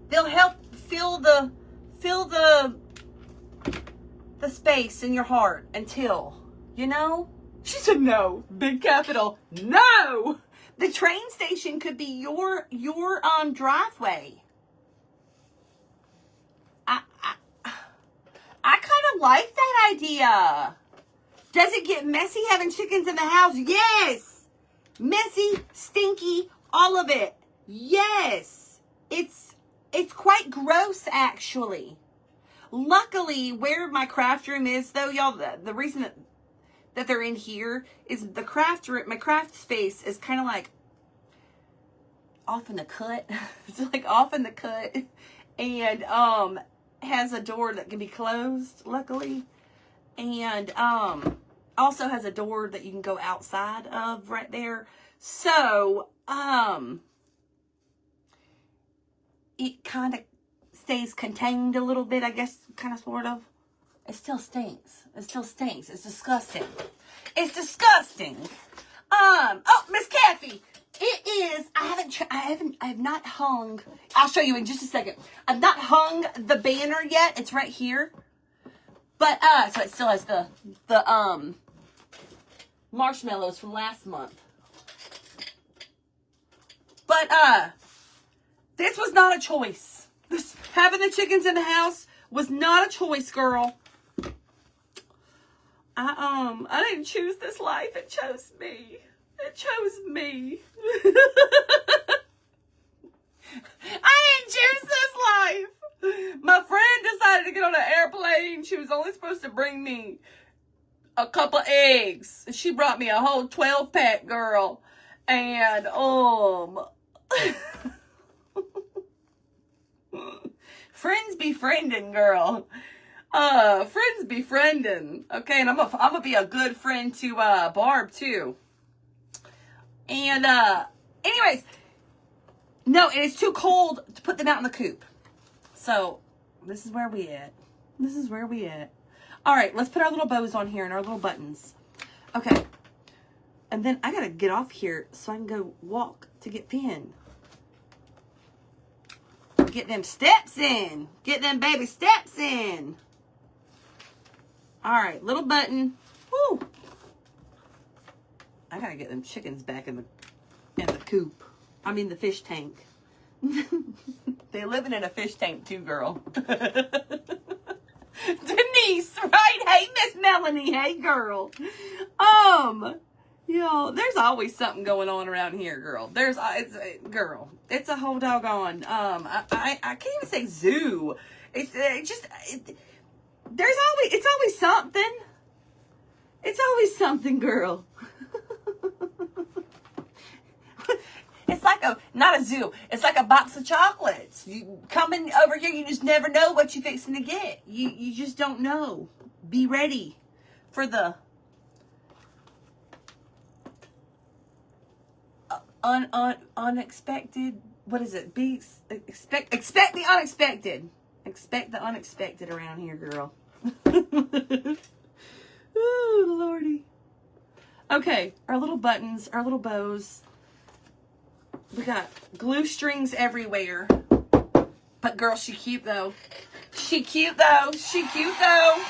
They'll help fill the space in your heart until, you know? She said no. Big capital. No! The train station could be your driveway. I kind of like that idea. Does it get messy having chickens in the house? Yes. Messy, stinky, all of it. Yes. It's quite gross, actually. Luckily, where my craft room is, though, y'all, the reason that they're in here is the craft room. My craft space is kind of like off in the cut. It's like off in the cut, and has a door that can be closed, luckily, and also has a door that you can go outside of right there. So it kind of stays contained a little bit, I guess, kind of, sort of. It still stinks. It still stinks. It's disgusting. It's disgusting. Oh, Miss Kathy, it is. I have not hung. I'll show you in just a second. I've not hung the banner yet. It's right here. But so it still has the marshmallows from last month. But this was not a choice. Having the chickens in the house was not a choice, girl. I didn't choose this life. It chose me. It chose me. train. She was only supposed to bring me a couple eggs. She brought me a whole 12-pack, girl. And, friends befriending, girl. Friends befriending. Okay, and I'm gonna be a good friend to, Barb, too. And, anyways, no, it is too cold to put them out in the coop. So, this is where we at. This is where we at. All right, let's put our little bows on here and our little buttons. Okay. And then I got to get off here so I can go walk to get pinned. Get them steps in. Get them baby steps in. All right, little button. Woo. I got to get them chickens back in the coop. I mean the fish tank. They're living in a fish tank too, girl. Denise, right? Hey, Miss Melanie. Hey, girl. Yo, there's always something going on around here, girl. It's a whole doggone, I can't even say zoo. It's always something. It's always something, girl. It's like not a zoo. It's like a box of chocolates. You coming over here, you just never know what you're fixing to get. You just don't know. Be ready for the unexpected. What is it? Expect the unexpected. Expect the unexpected around here, girl. Ooh, Lordy. Okay, our little buttons, our little bows. We got glue strings everywhere. But girl, she cute though. She cute though. She cute though.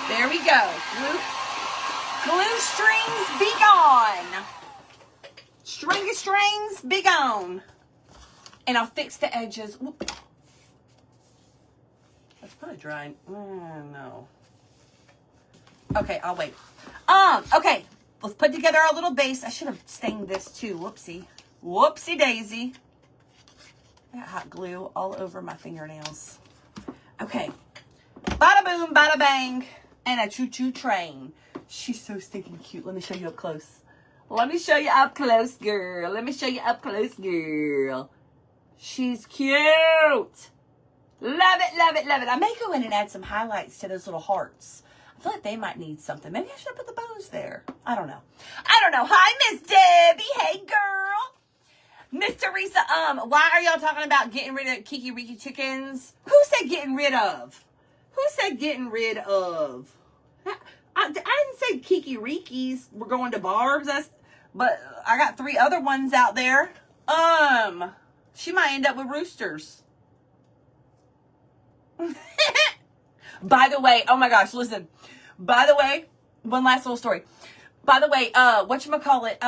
There we go. Glue strings be gone. Stringy strings be gone. And I'll fix the edges. Whoop. That's probably dry. No. Okay, I'll wait. Okay. Let's put together our little base. I should have stained this too. Whoopsie. Whoopsie daisy. I got hot glue all over my fingernails. Okay. Bada boom, bada bang. And a choo-choo train. She's so stinking cute. Let me show you up close. Let me show you up close, girl. Let me show you up close, girl. She's cute. Love it, love it, love it. I may go in and add some highlights to those little hearts. I feel like they might need something. Maybe I should have put the bows there. I don't know. I don't know. Hi, Miss Debbie. Hey, girl. Miss Teresa, why are y'all talking about getting rid of Kiki Riki chickens? Who said getting rid of? Who said getting rid of? I didn't say Kiki Rikis were going to Barb's. But I got 3 other ones out there. She might end up with roosters. By the way, oh my gosh, listen. By the way, one last little story. By the way, whatchamacallit,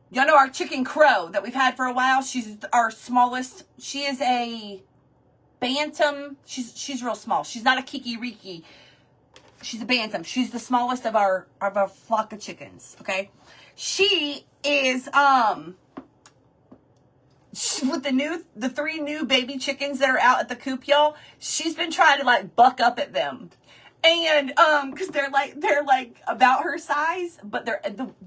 y'all know our chicken Crow that we've had for a while. She's our smallest. She is a bantam. She's real small. She's not a Kiki Riki. She's a bantam. She's the smallest of our flock of chickens. Okay, she is with the 3 new baby chickens that are out at the coop, y'all. She's been trying to like buck up at them, and because they're like about her size, but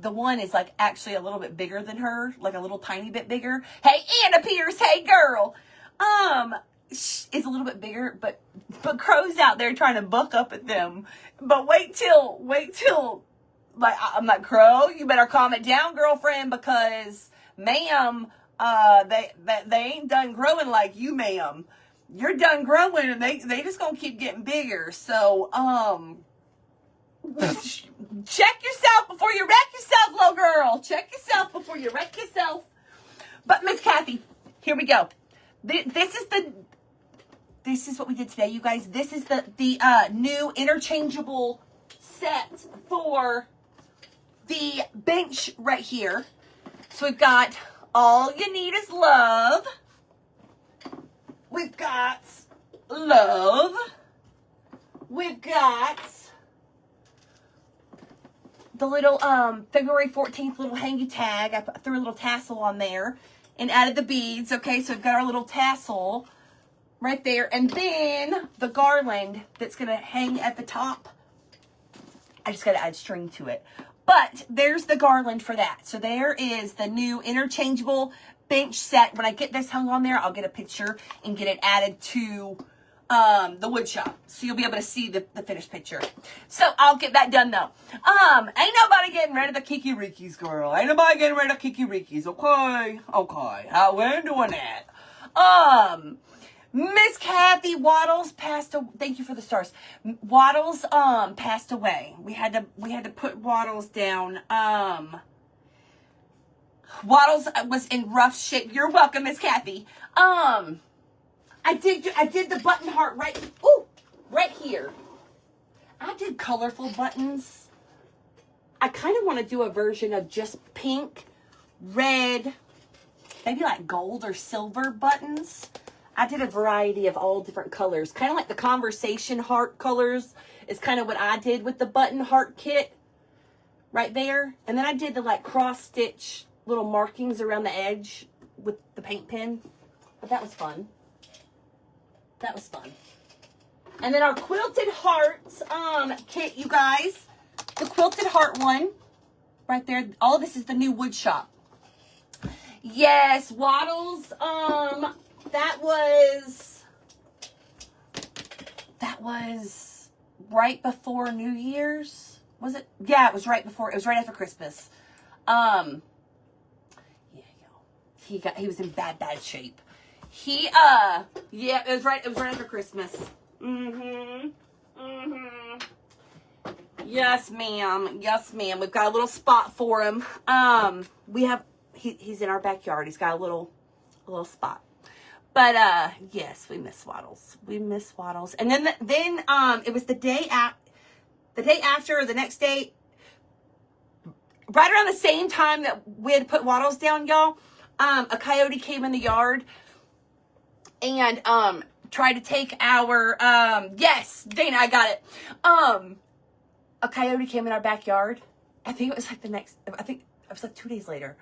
the one is like actually a little bit bigger than her, like a little tiny bit bigger. Hey, Anna Pierce. Hey, girl. Is a little bit bigger, but Crow's out there trying to buck up at them. But wait till, like, I'm like, Crow, you better calm it down, girlfriend, because, ma'am, they ain't done growing like you, ma'am. You're done growing, and they just gonna keep getting bigger. So, check yourself before you wreck yourself, little girl. Check yourself before you wreck yourself. But Miss Kathy, here we go. This is what we did today, you guys. This is the new interchangeable set for the bench right here. So we've got All You Need Is Love. We've got Love. We've got the little February 14th little hangy tag. I threw a little tassel on there and added the beads. Okay, so we've got our little tassel right there. And then the garland that's going to hang at the top. I just got to add string to it. But there's the garland for that. So there is the new interchangeable bench set. When I get this hung on there, I'll get a picture and get it added to the Woodshop. So you'll be able to see the finished picture. So I'll get that done though. Ain't nobody getting rid of the Kiki-Rikis, girl. Ain't nobody getting rid of Kiki-Rikis. Okay. Okay. How we're doing that. Miss Kathy Waddles passed away. Thank you for the stars. Waddles passed away. We had to put Waddles down. Waddles was in rough shape. You're welcome, Miss Kathy. I did the button heart right here. I did colorful buttons. I kind of want to do a version of just pink, red, maybe like gold or silver buttons. I did a variety of all different colors. Kind of like the conversation heart colors is kind of what I did with the button heart kit right there. And then I did the like cross stitch little markings around the edge with the paint pen. But that was fun. That was fun. And then our quilted hearts kit, you guys. The quilted heart one right there. All of this is the new Woodshop. Yes, Waddles. That was right before New Year's. Was it? Yeah, it was right before. It was right after Christmas. Yeah, he was in bad shape. Yeah, it was right after Christmas. Yes, ma'am. Yes, ma'am. We've got a little spot for him. He's in our backyard. He's got a little spot. But yes, we miss Waddles. We miss Waddles. And then it was the day after, or the next day, right around the same time that we had to put Waddles down, y'all. A coyote came in the yard and tried to take our yes, Dana, I got it. A coyote came in our backyard. I think it was like it was like 2 days later.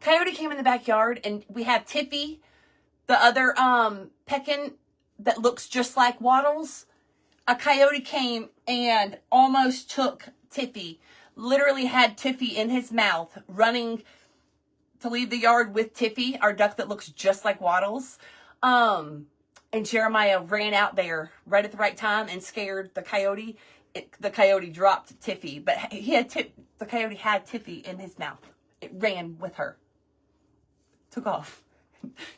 Coyote came in the backyard, and we have Tiffy, the other pekin that looks just like Waddles. A coyote came and almost took Tiffy. Literally had Tiffy in his mouth, running to leave the yard with Tiffy, our duck that looks just like Waddles. And Jeremiah ran out there right at the right time and scared the coyote. The coyote dropped Tiffy, but the coyote had Tiffy in his mouth. It ran with her. Took off.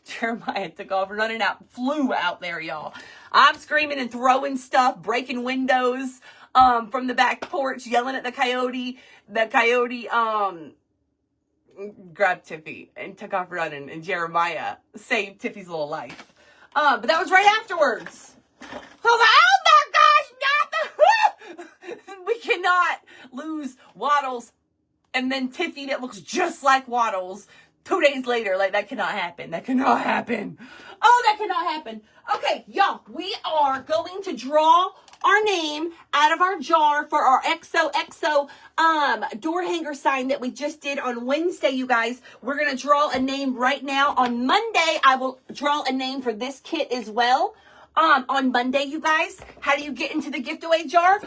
Jeremiah took off, running out, flew out there, y'all. I'm screaming and throwing stuff, breaking windows from the back porch, yelling at the coyote. The coyote grabbed Tiffy and took off running, and Jeremiah saved Tiffy's little life. But that was right afterwards. I was like, oh my gosh, not we cannot lose Waddles and then Tiffy that looks just like Waddles 2 days later. Like, that cannot happen. That cannot happen. Oh, that cannot happen. Okay, y'all, we are going to draw our name out of our jar for our XOXO door hanger sign that we just did on Wednesday, you guys. We're going to draw a name right now. On Monday, I will draw a name for this kit as well. On Monday, you guys. How do you get into the giveaway jar?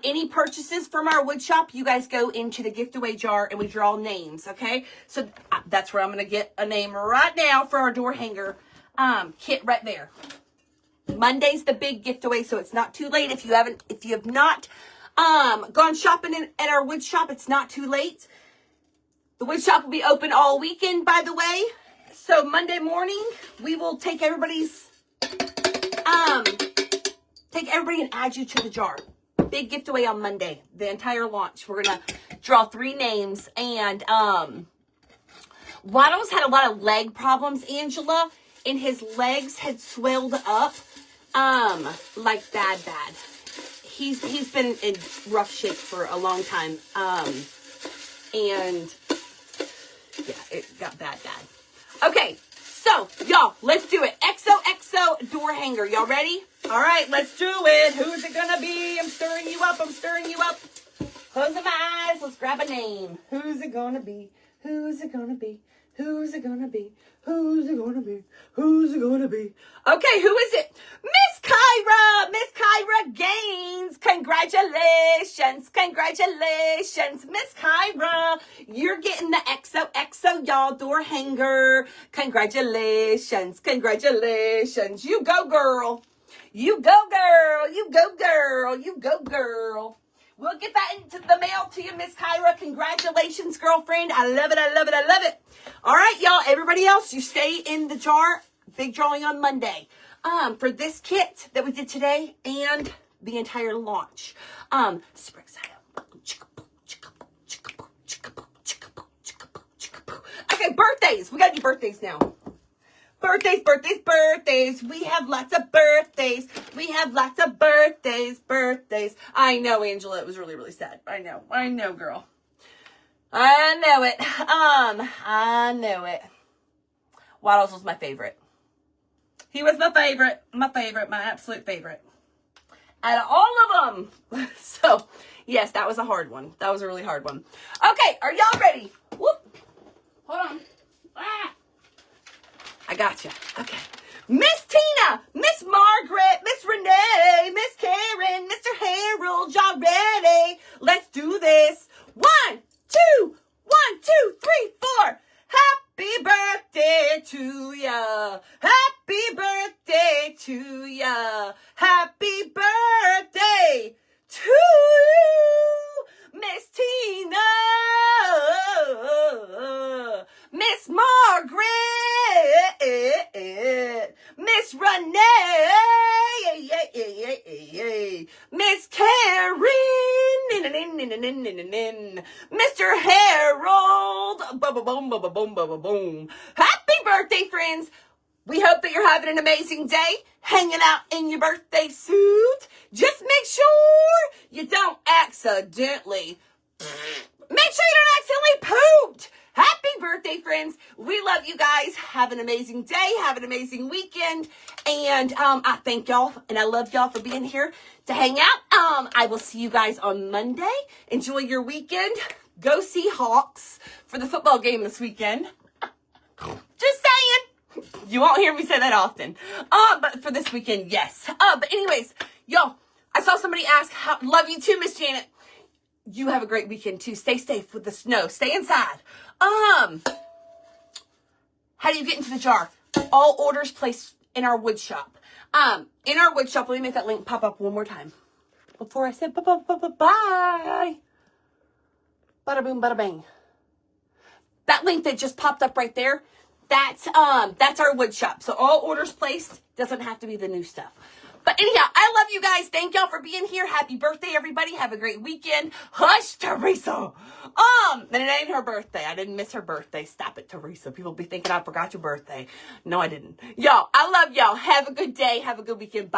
Any purchases from our Woodshop, you guys go into the giveaway jar and we draw names, okay? So that's where I'm going to get a name right now for our door hanger kit right there. Monday's the big giveaway, so it's not too late. If you have not gone shopping at our Woodshop, it's not too late. The Woodshop will be open all weekend, by the way. So Monday morning, we will take everybody and add you to the jar. Big giveaway on Monday, the entire launch. We're gonna draw 3 names, and Waddles had a lot of leg problems, Angela, and his legs had swelled up like bad. He's been in rough shape for a long time, and yeah, it got bad. Okay, so y'all, let's do it. XOXO door hanger. Y'all ready? All right, let's do it. Who's it gonna be? I'm stirring you up. Closing my eyes. Let's grab a name. Who's it gonna be? Who's it gonna be? Who's it gonna be? Who's it gonna be? Who's it gonna be? Okay, who is it? Miss Kyra! Miss Kyra Gaines! Congratulations! Congratulations! Miss Kyra! You're getting the XOXO y'all door hanger. Congratulations! Congratulations! You go, girl! You go, girl! You go, girl! You go, girl! We'll get that into the mail to you, Miss Kyra. Congratulations, girlfriend. I love it. I love it. I love it. All right, y'all. Everybody else, you stay in the jar. Big drawing on Monday. For this kit that we did today and the entire launch. Super excited. Okay, birthdays. We got to do birthdays now. Birthdays, birthdays, birthdays. We have lots of birthdays. We have lots of birthdays, birthdays. I know, Angela. It was really, really sad. I know, girl. I know it. I know it. Waddles was my favorite. He was my favorite, my absolute favorite. Out of all of them. So, yes, that was a hard one. That was a really hard one. Okay, are y'all ready? Whoop. Hold on. Ah. I got you. Okay. Miss Tina, Miss Margaret, Miss Renee, Miss Karen, Mr. Harold, y'all ready? Let's do this. 1, 2, 1, 2, 3, 4. Happy birthday to ya. Happy birthday to ya. Happy birthday to you, Miss Tina. Miss Margaret. Miss Renee. Miss Karen. Mr. Harold. Boom, boom, boom, boom, boom. Happy birthday, friends. We hope that you're having an amazing day, hanging out in your birthday suit. Just make sure you don't accidentally, pooped. Happy birthday, friends. We love you guys. Have an amazing day. Have an amazing weekend. And I thank y'all and I love y'all for being here to hang out. I will see you guys on Monday. Enjoy your weekend. Go Seahawks for the football game this weekend. Just saying. You won't hear me say that often. But for this weekend, yes. But anyways, y'all, I saw somebody ask, love you too, Miss Janet. You have a great weekend too. Stay safe with the snow. Stay inside. How do you get into the jar? All orders placed in our wood shop. In our wood shop, let me make that link pop up one more time. Before I said bye. Bada boom, bada bang. That link that just popped up right there, that's our wood shop. So all orders placed, doesn't have to be the new stuff. But anyhow, I love you guys. Thank y'all for being here. Happy birthday, everybody. Have a great weekend. Hush, Teresa. And it ain't her birthday. I didn't miss her birthday. Stop it, Teresa. People be thinking I forgot your birthday. No, I didn't. Y'all, I love y'all. Have a good day. Have a good weekend. Bye.